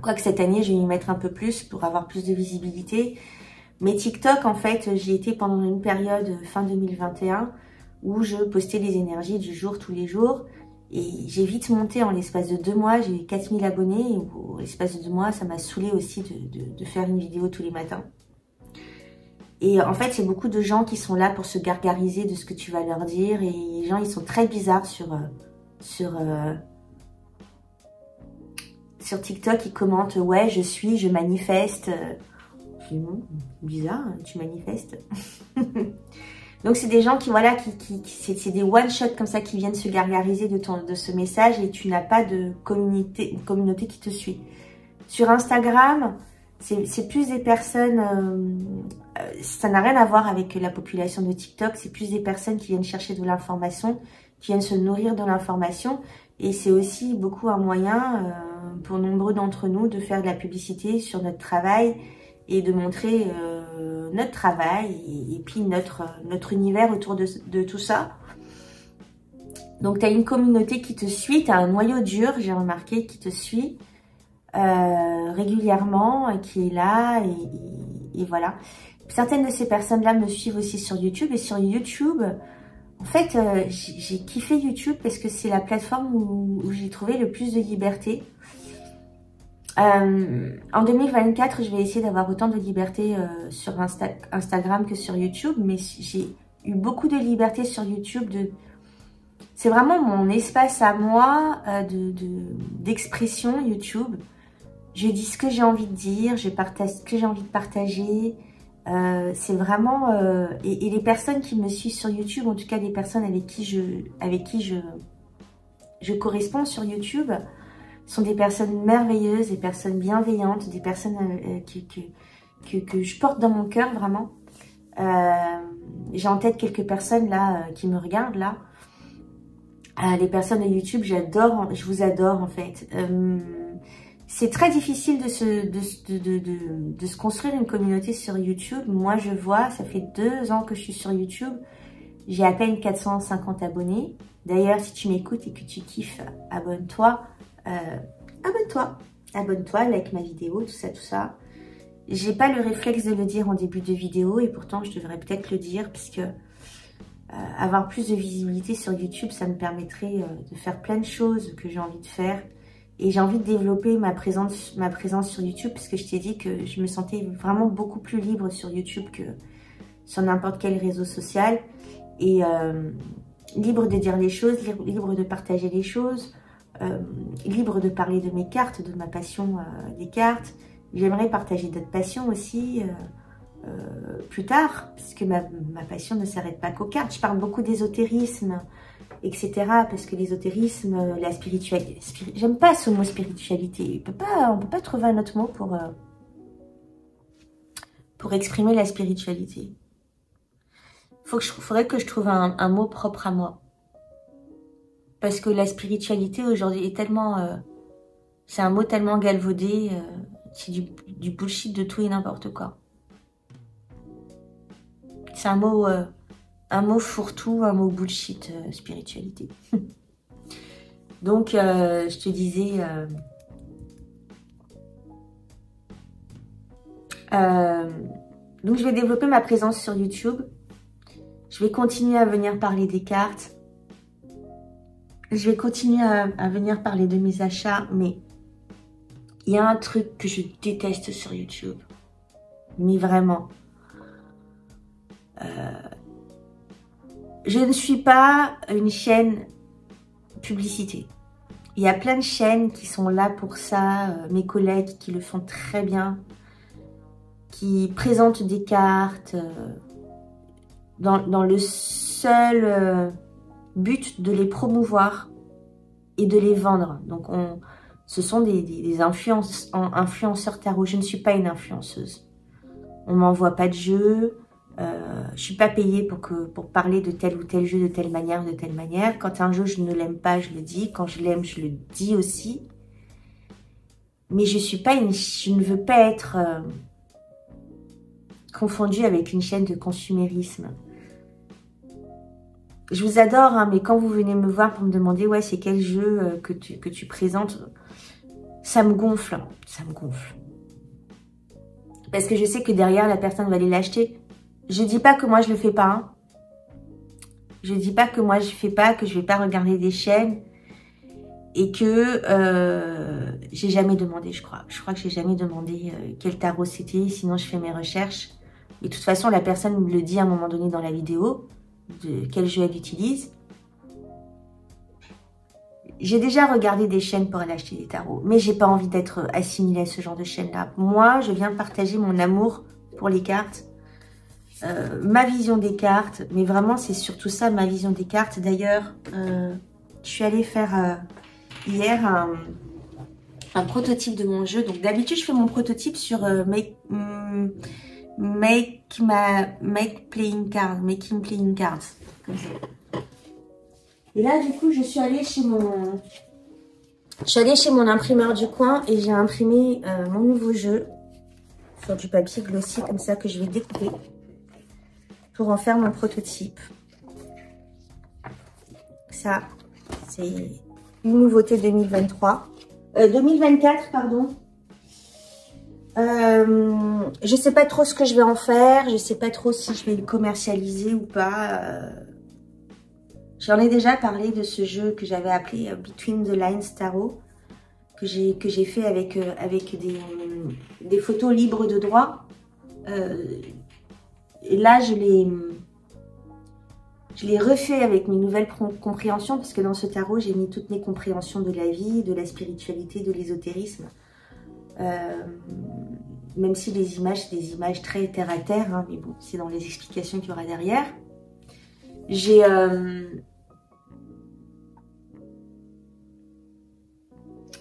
Quoique cette année, je vais y mettre un peu plus pour avoir plus de visibilité. Mais TikTok, en fait, j'y étais pendant une période fin 2021 où je postais les énergies du jour tous les jours. Et j'ai vite monté en l'espace de 2 mois. J'ai eu 4000 abonnés. Et en l'espace de 2 mois, ça m'a saoulé aussi de faire une vidéo tous les matins. Et en fait, c'est beaucoup de gens qui sont là pour se gargariser de ce que tu vas leur dire. Et les gens, ils sont très bizarres sur TikTok. Ils commentent « Ouais, je manifeste. » Je dis « Bon, bizarre, tu manifestes. » Donc, c'est des gens qui, voilà, c'est des one-shot comme ça qui viennent se gargariser de ce message et tu n'as pas de communauté qui te suit. Sur Instagram... C'est plus des personnes, ça n'a rien à voir avec la population de TikTok, c'est plus des personnes qui viennent chercher de l'information, qui viennent se nourrir de l'information. Et c'est aussi beaucoup un moyen pour nombreux d'entre nous de faire de la publicité sur notre travail et de montrer notre travail et puis notre univers autour de tout ça. Donc tu as une communauté qui te suit, tu as un noyau dur, j'ai remarqué, qui te suit. Régulièrement, qui est là et voilà. Certaines de ces personnes-là me suivent aussi sur YouTube et sur YouTube, en fait, j'ai kiffé YouTube parce que c'est la plateforme où j'ai trouvé le plus de liberté. En 2024, je vais essayer d'avoir autant de liberté sur Instagram que sur YouTube, mais j'ai eu beaucoup de liberté sur YouTube. C'est vraiment mon espace à moi d'expression YouTube. Je dis ce que j'ai envie de dire, je partage ce que j'ai envie de partager. C'est vraiment... et les personnes qui me suivent sur YouTube, en tout cas des personnes avec qui je je corresponds sur YouTube sont des personnes merveilleuses, des personnes bienveillantes, des personnes que je porte dans mon cœur vraiment. J'ai en tête quelques personnes là qui me regardent là. Les personnes de YouTube, j'adore, je vous adore en fait. C'est très difficile de se construire une communauté sur YouTube. Moi, je vois, ça fait 2 ans que je suis sur YouTube. J'ai à peine 450 abonnés. D'ailleurs, si tu m'écoutes et que tu kiffes, abonne-toi. Abonne-toi, like ma vidéo, tout ça, tout ça. J'ai pas le réflexe de le dire en début de vidéo et pourtant, je devrais peut-être le dire puisque avoir plus de visibilité sur YouTube, ça me permettrait de faire plein de choses que j'ai envie de faire. Et j'ai envie de développer ma présence sur YouTube parce que je t'ai dit que je me sentais vraiment beaucoup plus libre sur YouTube que sur n'importe quel réseau social. Et libre de dire les choses, libre de partager les choses, libre de parler de mes cartes, de ma passion des cartes. J'aimerais partager d'autres passions aussi plus tard, parce que ma passion ne s'arrête pas qu'aux cartes. Je parle beaucoup d'ésotérisme, etc. Parce que l'ésotérisme, la spiritualité, j'aime pas ce mot spiritualité. On peut pas trouver un autre mot pour exprimer la spiritualité. Faudrait que je trouve un mot propre à moi. Parce que la spiritualité aujourd'hui est tellement... c'est un mot tellement galvaudé, c'est du bullshit de tout et n'importe quoi. C'est un mot fourre-tout, un mot bullshit, spiritualité. Donc, je te disais... donc, je vais développer ma présence sur YouTube. Je vais continuer à venir parler des cartes. Je vais continuer à venir parler de mes achats, mais il y a un truc que je déteste sur YouTube. Mais vraiment. Je ne suis pas une chaîne publicité. Il y a plein de chaînes qui sont là pour ça. Mes collègues qui le font très bien. Qui présentent des cartes dans le seul but de les promouvoir et de les vendre. Donc, ce sont des influenceurs tarot. Je ne suis pas une influenceuse. On m'envoie pas de jeu. Je suis pas payée pour parler de tel ou tel jeu de telle manière, de telle manière. Quand un jeu, je ne l'aime pas, je le dis. Quand je l'aime, je le dis aussi. Mais je ne veux pas être confondue avec une chaîne de consumérisme. Je vous adore, hein, mais quand vous venez me voir pour me demander, ouais, c'est quel jeu que tu présentes, ça me gonfle. Ça me gonfle. Parce que je sais que derrière, la personne va aller l'acheter. Je dis pas que moi, je le fais pas. Hein. Je dis pas que moi, je fais pas, que je vais pas regarder des chaînes. Et que j'ai jamais demandé, je crois. Je crois que j'ai jamais demandé quel tarot c'était. Sinon, je fais mes recherches. Et de toute façon, la personne me le dit à un moment donné dans la vidéo. De quel jeu elle utilise. J'ai déjà regardé des chaînes pour aller acheter des tarots, mais j'ai pas envie d'être assimilée à ce genre de chaîne-là. Moi, je viens partager mon amour pour les cartes, ma vision des cartes, mais vraiment, c'est surtout ça, ma vision des cartes. D'ailleurs, je suis allée faire hier un prototype de mon jeu. Donc, d'habitude, je fais mon prototype sur Making Playing Cards, comme ça. Et là, du coup, je suis allée chez mon imprimeur du coin et j'ai imprimé mon nouveau jeu sur du papier glossy comme ça que je vais découper pour en faire mon prototype. Ça, c'est une nouveauté 2024, pardon. Je sais pas trop ce que je vais en faire. Je sais pas trop si je vais le commercialiser ou pas. J'en ai déjà parlé de ce jeu que j'avais appelé Between the Lines Tarot, que j'ai fait avec des photos libres de droit. Et là, je l'ai refait avec mes nouvelles compréhensions, parce que dans ce tarot, j'ai mis toutes mes compréhensions de la vie, de la spiritualité, de l'ésotérisme. Même si les images, c'est des images très terre à terre, hein, mais bon, c'est dans les explications qu'il y aura derrière.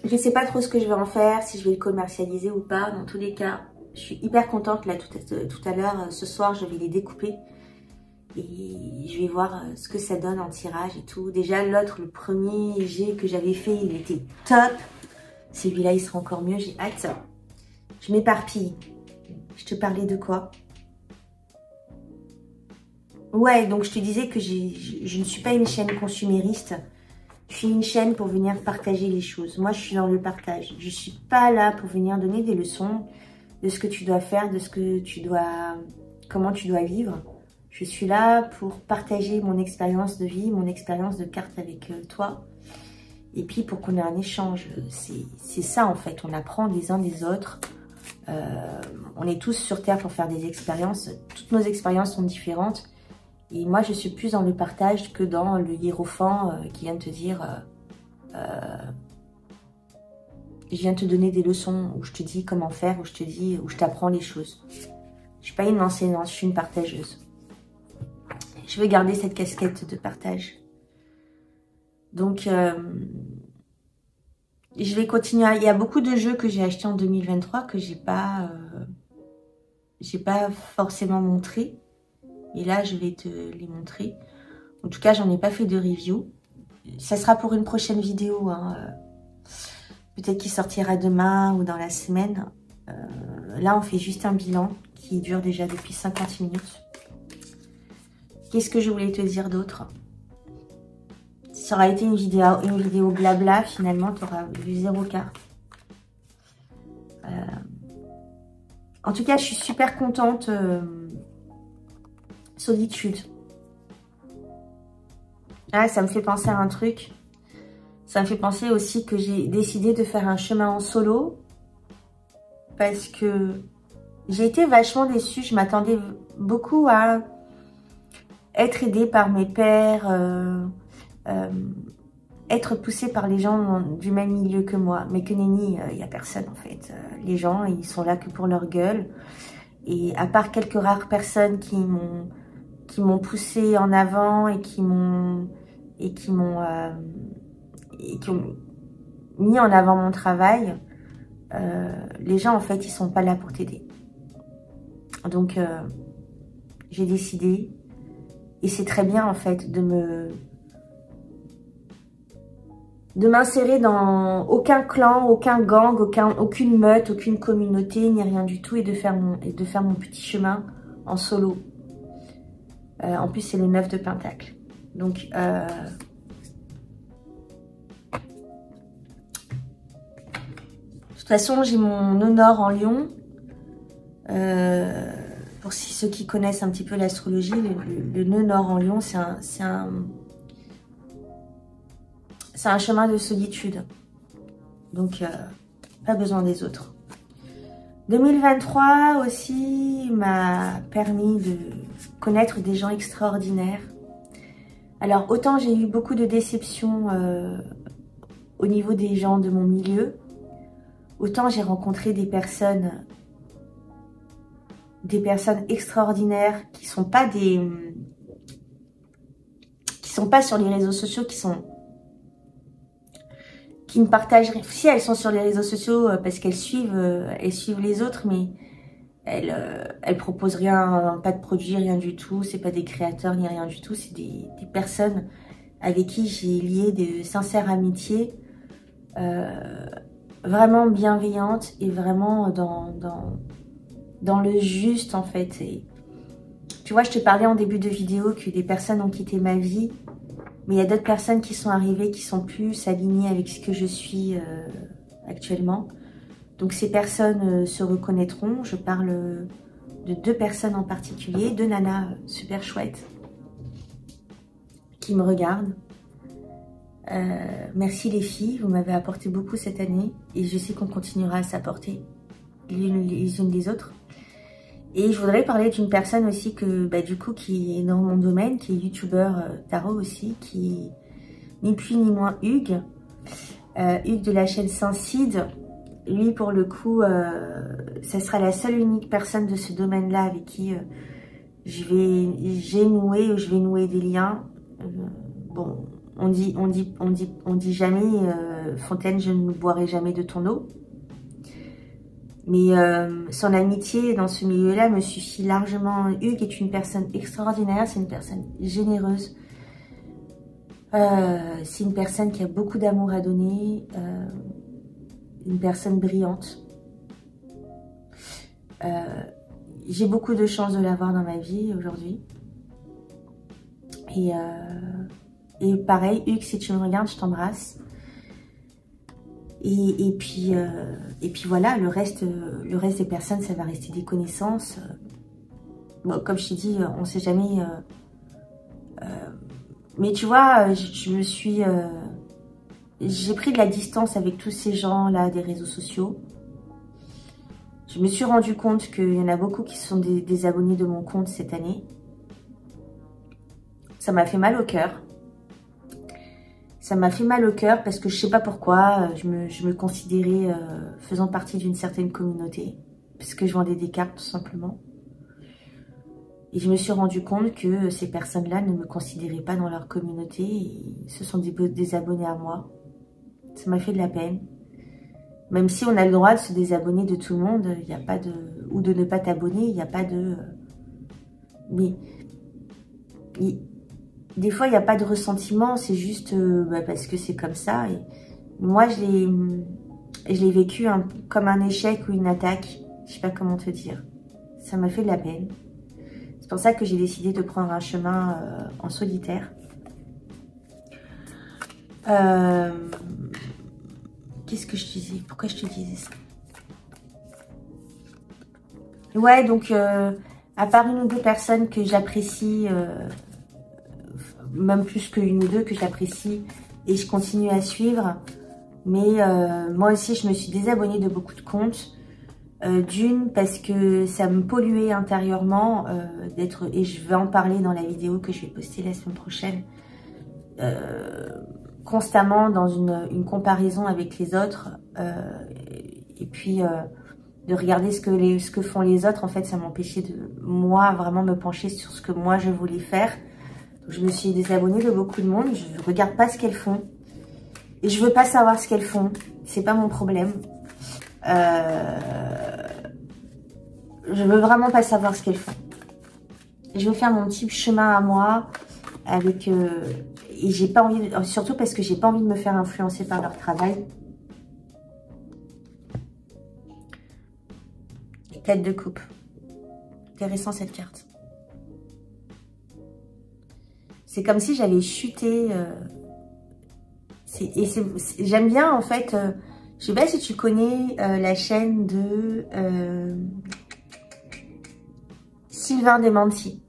Je ne sais pas trop ce que je vais en faire, si je vais le commercialiser ou pas. Dans tous les cas, je suis hyper contente. Là, tout à l'heure, ce soir, je vais les découper. Et je vais voir ce que ça donne en tirage et tout. Déjà, l'autre, le premier jet que j'avais fait, il était top. Celui-là, il sera encore mieux. J'ai hâte. Je m'éparpille. Je te parlais de quoi? Ouais, donc je te disais que je ne suis pas une chaîne consumériste. Je suis une chaîne pour venir partager les choses. Moi, je suis dans le partage. Je suis pas là pour venir donner des leçons de ce que tu dois faire, de ce que tu dois, comment tu dois vivre. Je suis là pour partager mon expérience de vie, mon expérience de carte avec toi. Et puis pour qu'on ait un échange. C'est ça en fait, on apprend des uns des autres. On est tous sur Terre pour faire des expériences. Toutes nos expériences sont différentes. Et moi, je suis plus dans le partage que dans le hiérophant qui vient te dire... je viens te donner des leçons où je te dis comment faire, où je t'apprends les choses. Je suis pas une enseignante, je suis une partageuse. Je vais garder cette casquette de partage. Donc, je vais continuer. Il y a beaucoup de jeux que j'ai achetés en 2023 que j'ai pas forcément montré. Et là, je vais te les montrer. En tout cas, j'en ai pas fait de review. Ça sera pour une prochaine vidéo. Hein. Peut-être qu'il sortira demain ou dans la semaine. Là, on fait juste un bilan qui dure déjà depuis 50 minutes. Qu'est-ce que je voulais te dire d'autre? Ça aura été une vidéo blabla. Finalement, tu auras vu 0 carte. En tout cas, je suis super contente. Solitude. Ah, ça me fait penser à un truc. Ça me fait penser aussi que j'ai décidé de faire un chemin en solo. Parce que j'ai été vachement déçue. Je m'attendais beaucoup à être aidée par mes pairs. Être poussée par les gens du même milieu que moi. Mais que nenni, il n'y a personne en fait. Les gens, ils sont là que pour leur gueule. Et à part quelques rares personnes qui m'ont poussé en avant et qui ont mis en avant mon travail, les gens en fait ils sont pas là pour t'aider. Donc j'ai décidé, et c'est très bien en fait, de m'insérer dans aucun clan, aucun gang, aucune meute, aucune communauté, ni rien du tout, et de faire mon petit chemin en solo. En plus, c'est le 9 de Pentacle. Donc, de toute façon, j'ai mon nœud nord en Lion. Pour ceux qui connaissent un petit peu l'astrologie, le nœud nord en Lion, c'est un chemin de solitude. Donc, pas besoin des autres. 2023 aussi m'a permis de connaître des gens extraordinaires. Alors, autant j'ai eu beaucoup de déceptions au niveau des gens de mon milieu, autant j'ai rencontré des personnes extraordinaires qui sont pas sur les réseaux sociaux, qui ne partagent rien. Si elles sont sur les réseaux sociaux parce qu'elles suivent les autres, mais elles proposent rien, pas de produits, rien du tout. C'est pas des créateurs ni rien du tout. C'est des personnes avec qui j'ai lié de sincères amitiés, vraiment bienveillantes et vraiment dans le juste en fait. Et, tu vois, je te parlais en début de vidéo que des personnes ont quitté ma vie. Mais il y a d'autres personnes qui sont arrivées, qui sont plus alignées avec ce que je suis actuellement. Donc ces personnes se reconnaîtront. Je parle de 2 personnes en particulier, 2 nanas super chouettes qui me regardent. Merci les filles, vous m'avez apporté beaucoup cette année et je sais qu'on continuera à s'apporter les unes des autres. Et je voudrais parler d'une personne aussi du coup, qui est dans mon domaine, qui est youtubeur tarot aussi, qui est ni plus ni moins Hugues. Hugues de la chaîne Saint-Cide. Lui, pour le coup, ça sera la seule unique personne de ce domaine-là avec qui je vais nouer des liens. Bon, on dit jamais Fontaine, je ne boirai jamais de ton eau. Mais son amitié dans ce milieu-là me suffit largement. Hugues est une personne extraordinaire, c'est une personne généreuse. C'est une personne qui a beaucoup d'amour à donner, une personne brillante. J'ai beaucoup de chance de l'avoir dans ma vie aujourd'hui. Et pareil, Hugues, si tu me regardes, je t'embrasse. Et puis voilà, le reste des personnes, ça va rester des connaissances. Bon, comme je t'ai dit, on ne sait jamais. Mais tu vois, j'ai pris de la distance avec tous ces gens-là des réseaux sociaux. Je me suis rendu compte qu'il y en a beaucoup qui sont des abonnés de mon compte cette année. Ça m'a fait mal au cœur. Ça m'a fait mal au cœur parce que je sais pas pourquoi, je me considérais faisant partie d'une certaine communauté. Parce que je vendais des cartes tout simplement. Et je me suis rendu compte que ces personnes-là ne me considéraient pas dans leur communauté. Et ce sont des abonnés à moi. Ça m'a fait de la peine. Même si on a le droit de se désabonner de tout le monde, il n'y a pas de... Ou de ne pas t'abonner, il n'y a pas de... Mais... Des fois, il n'y a pas de ressentiment, c'est juste parce que c'est comme ça. Et moi, je l'ai vécu comme un échec ou une attaque. Je sais pas comment te dire. Ça m'a fait de la peine. C'est pour ça que j'ai décidé de prendre un chemin en solitaire. Qu'est-ce que je disais? Pourquoi je te disais ça? Ouais, donc, à part une ou deux personnes que j'apprécie... même plus qu'une ou deux que j'apprécie et je continue à suivre. Mais moi aussi, je me suis désabonnée de beaucoup de comptes. D'une, parce que ça me polluait intérieurement d'être, et je vais en parler dans la vidéo que je vais poster la semaine prochaine, constamment dans une comparaison avec les autres. Et puis, de regarder ce que font les autres, en fait, ça m'empêchait de, moi, vraiment me pencher sur ce que moi, je voulais faire. Je me suis désabonnée de beaucoup de monde. Je ne regarde pas ce qu'elles font. Et je veux pas savoir ce qu'elles font. C'est pas mon problème. Je veux vraiment pas savoir ce qu'elles font. Je veux faire mon petit chemin à moi. Avec, et j'ai pas envie... surtout parce que j'ai pas envie de me faire influencer par leur travail. Tête de coupe. Intéressant cette carte. C'est comme si j'allais chuter. J'aime bien, en fait. Je sais pas si tu connais la chaîne de Sylvain Demanti.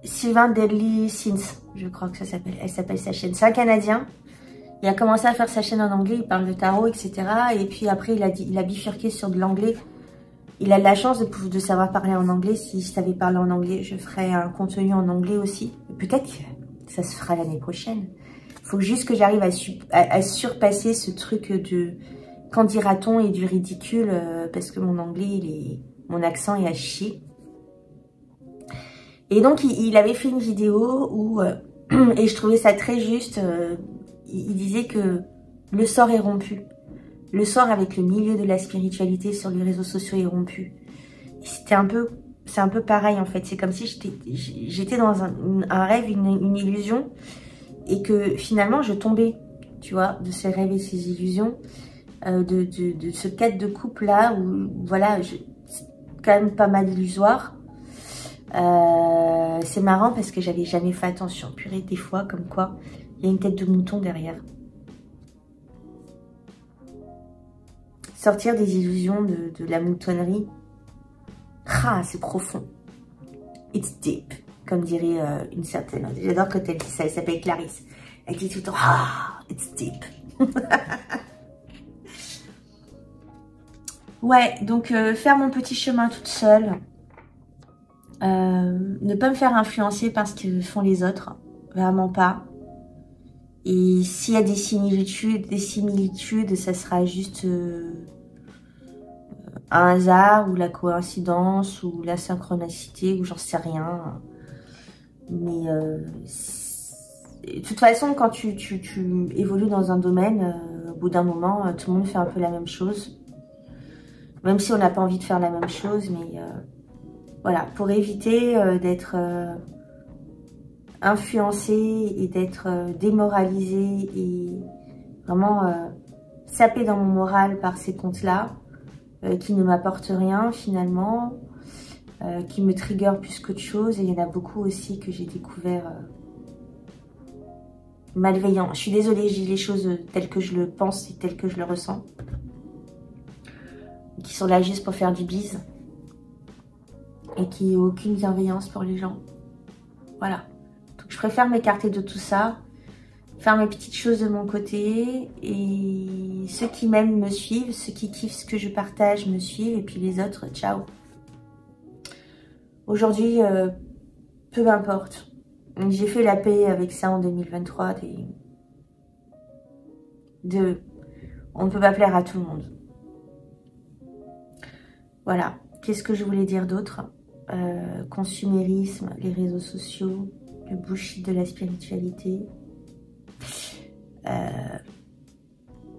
Sylvain Deadly Sins, je crois que ça s'appelle. Elle s'appelle sa chaîne. C'est un Canadien. Il a commencé à faire sa chaîne en anglais. Il parle de tarot, etc. Et puis après, il a bifurqué sur de l'anglais. Il a de la chance de savoir parler en anglais. Si je savais parler en anglais, je ferais un contenu en anglais aussi. Peut-être que ça se fera l'année prochaine. Il faut juste que j'arrive à surpasser ce truc de qu'en dira-t-on et du ridicule. Parce que mon anglais, mon accent est à chier. Et donc, il avait fait une vidéo où... et je trouvais ça très juste. Il disait que le sort est rompu. Le sort avec le milieu de la spiritualité sur les réseaux sociaux est rompu. C'est un peu pareil en fait. C'est comme si j'étais dans un rêve, une illusion, et que finalement je tombais, tu vois, de ces rêves et ces illusions, de ce cadre de couple là où voilà, c'est quand même pas mal illusoire. C'est marrant parce que j'avais jamais fait attention. Purée, des fois, comme quoi, il y a une tête de mouton derrière. Sortir des illusions de la moutonnerie. Ah, c'est profond. It's deep, comme dirait une certaine... J'adore quand elle dit ça, elle s'appelle Clarisse. Elle dit tout le temps, ah, it's deep. Ouais, donc faire mon petit chemin toute seule. Ne pas me faire influencer par ce que font les autres. Vraiment pas. Et s'il y a des similitudes, ça sera juste un hasard ou la coïncidence ou la synchronicité ou j'en sais rien. Mais de toute façon, quand tu évolues dans un domaine, au bout d'un moment, tout le monde fait un peu la même chose. Même si on n'a pas envie de faire la même chose, mais voilà, pour éviter d'être influencé et d'être démoralisé et vraiment sapé dans mon moral par ces comptes-là, qui ne m'apportent rien finalement, qui me trigger plus qu'autre chose. Et il y en a beaucoup aussi que j'ai découvert malveillants. Je suis désolée, je dis les choses telles que je le pense et telles que je le ressens. Qui sont là juste pour faire du bise. Et qui n'ont aucune bienveillance pour les gens. Voilà. Donc je préfère m'écarter de tout ça. Faire mes petites choses de mon côté. Et ceux qui m'aiment me suivent. Ceux qui kiffent ce que je partage me suivent. Et puis les autres, ciao. Aujourd'hui, peu importe. J'ai fait la paix avec ça en 2023. On ne peut pas plaire à tout le monde. Voilà. Qu'est-ce que je voulais dire d'autre? Consumérisme, les réseaux sociaux, le bullshit de la spiritualité.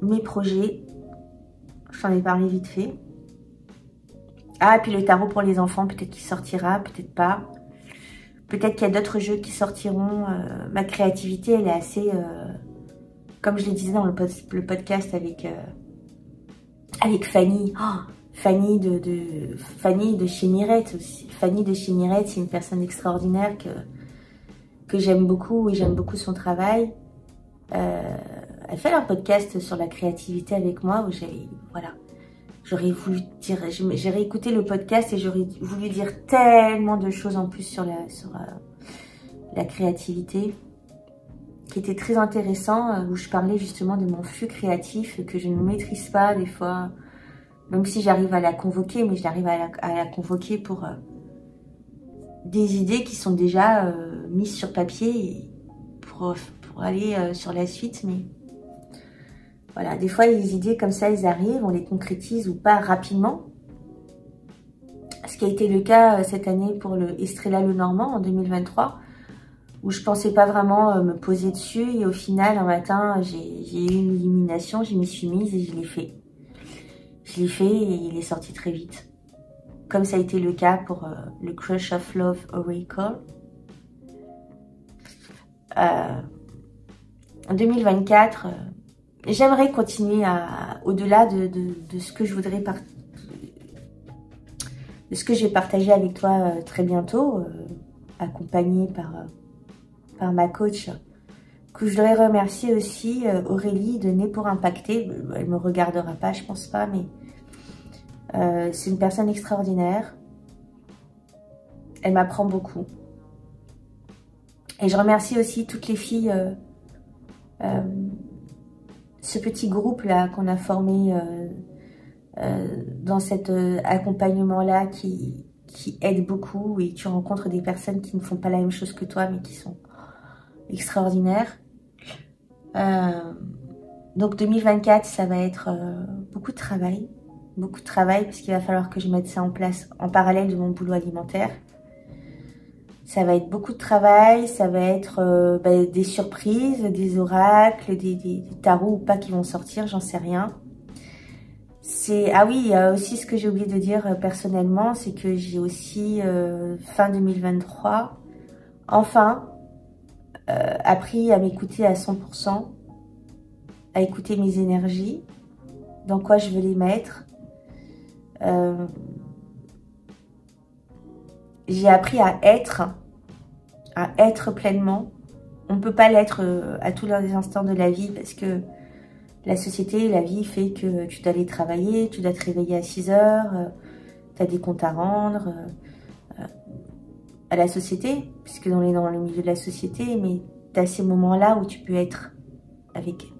Mes projets. J'en ai parlé vite fait. Ah, et puis le tarot pour les enfants, peut-être qu'il sortira, peut-être pas. Peut-être qu'il y a d'autres jeux qui sortiront. Ma créativité, elle est assez... comme je le disais dans le podcast avec Fanny. Oh, Fanny de chez Mirette aussi. Fanny de chez Mirette, c'est une personne extraordinaire que j'aime beaucoup et j'aime beaucoup son travail. Elle fait un podcast sur la créativité avec moi où j'aurais voulu dire, j'ai réécouté le podcast et j'aurais voulu dire tellement de choses en plus sur la créativité, qui était très intéressant, où je parlais justement de mon flux créatif que je ne maîtrise pas des fois, même si j'arrive à la convoquer, mais j'arrive à la convoquer pour des idées qui sont déjà mises sur papier et pour aller sur la suite, mais... Voilà, des fois, les idées comme ça, elles arrivent, on les concrétise ou pas rapidement. Ce qui a été le cas cette année pour le Estrella Lenormand en 2023, où je pensais pas vraiment me poser dessus. Et au final, un matin, j'ai eu une illumination, je m'y suis mise et je l'ai fait. Je l'ai fait et il est sorti très vite. Comme ça a été le cas pour le Crush of Love Oracle. En 2024... j'aimerais continuer au-delà de ce que je voudrais de ce que j'ai partagé avec toi très bientôt, accompagnée par ma coach, que je voudrais remercier aussi Aurélie de Née pour Impacter. Elle me regardera pas, je pense pas, mais c'est une personne extraordinaire. Elle m'apprend beaucoup. Et je remercie aussi toutes les filles, ce petit groupe-là qu'on a formé dans cet accompagnement-là qui aide beaucoup, et tu rencontres des personnes qui ne font pas la même chose que toi, mais qui sont extraordinaires. Donc 2024, ça va être beaucoup de travail, parce qu'il va falloir que je mette ça en place en parallèle de mon boulot alimentaire. Ça va être beaucoup de travail, ça va être des surprises, des oracles, des tarots ou pas qui vont sortir, j'en sais rien. Ah oui, il y a aussi ce que j'ai oublié de dire personnellement, c'est que j'ai aussi, fin 2023, enfin, appris à m'écouter à 100%, à écouter mes énergies, dans quoi je veux les mettre. J'ai appris à être pleinement. On ne peut pas l'être à tous les instants de la vie parce que la société, la vie fait que tu dois aller travailler, tu dois te réveiller à 6 heures, tu as des comptes à rendre à la société, puisque on est dans le milieu de la société, mais tu as ces moments-là où tu peux être avec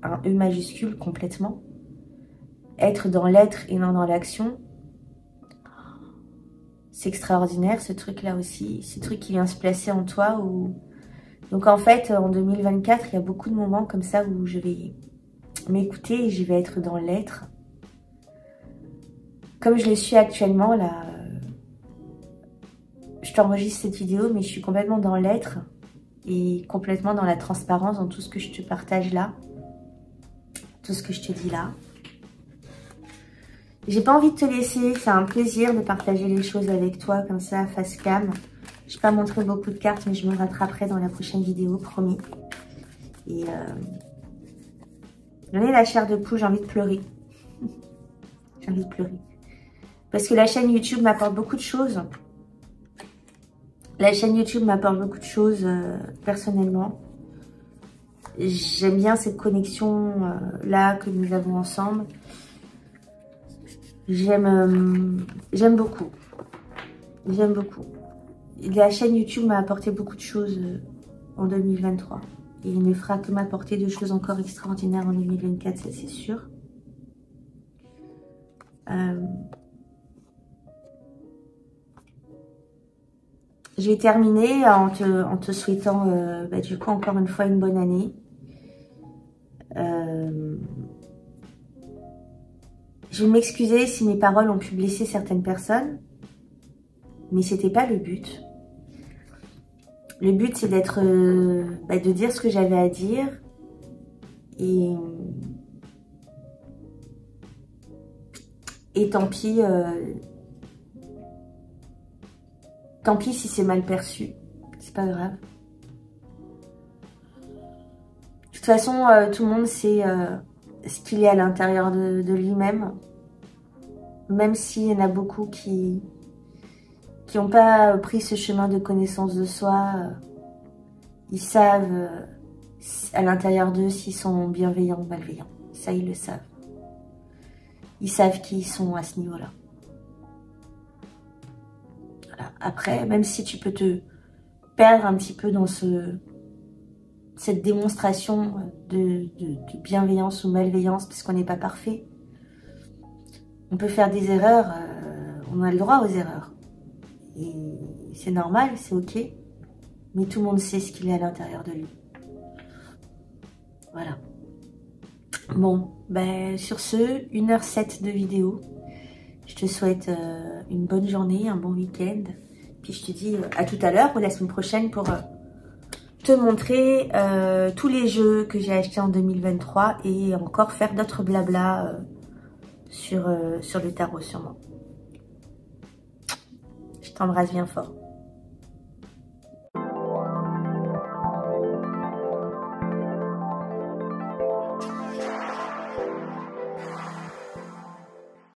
un E majuscule complètement, être dans l'être et non dans l'action. C'est extraordinaire ce truc-là aussi, ce truc qui vient se placer en toi. Donc en fait, en 2024, il y a beaucoup de moments comme ça où je vais m'écouter et je vais être dans l'être. Comme je le suis actuellement, là, je t'enregistre cette vidéo, mais je suis complètement dans l'être. et complètement dans la transparence dans tout ce que je te partage là, tout ce que je te dis là. J'ai pas envie de te laisser, c'est un plaisir de partager les choses avec toi comme ça, face cam. Je n'ai pas montré beaucoup de cartes, mais je me rattraperai dans la prochaine vidéo, promis. Et donnez la chair de poule, j'ai envie de pleurer. J'ai envie de pleurer. Parce que la chaîne YouTube m'apporte beaucoup de choses. La chaîne YouTube m'apporte beaucoup de choses personnellement. J'aime bien cette connexion là que nous avons ensemble. J'aime beaucoup. J'aime beaucoup. La chaîne YouTube m'a apporté beaucoup de choses en 2023. Et il ne fera que m'apporter de choses encore extraordinaires en 2024, ça c'est sûr. Je vais terminer en te souhaitant du coup encore une fois une bonne année. Je vais m'excuser si mes paroles ont pu blesser certaines personnes, mais c'était pas le but. Le but c'est d'être, de dire ce que j'avais à dire et tant pis. Tant pis si c'est mal perçu, c'est pas grave. De toute façon, tout le monde sait ce qu'il est à l'intérieur de lui-même. Même s'il y en a beaucoup qui n'ont pas pris ce chemin de connaissance de soi, ils savent à l'intérieur d'eux s'ils sont bienveillants ou malveillants. Ça, ils le savent. Ils savent qui ils sont à ce niveau-là. Voilà. Après, même si tu peux te perdre un petit peu dans cette démonstration de bienveillance ou malveillance, parce qu'on n'est pas parfait, on peut faire des erreurs, on a le droit aux erreurs. Et c'est normal, c'est ok, mais tout le monde sait ce qu'il est à l'intérieur de lui. Voilà. Bon, sur ce, 1h07 de vidéo. Je te souhaite une bonne journée, un bon week-end. Puis je te dis à tout à l'heure ou la semaine prochaine pour te montrer tous les jeux que j'ai achetés en 2023 et encore faire d'autres blabla sur le tarot sûrement. Je t'embrasse bien fort.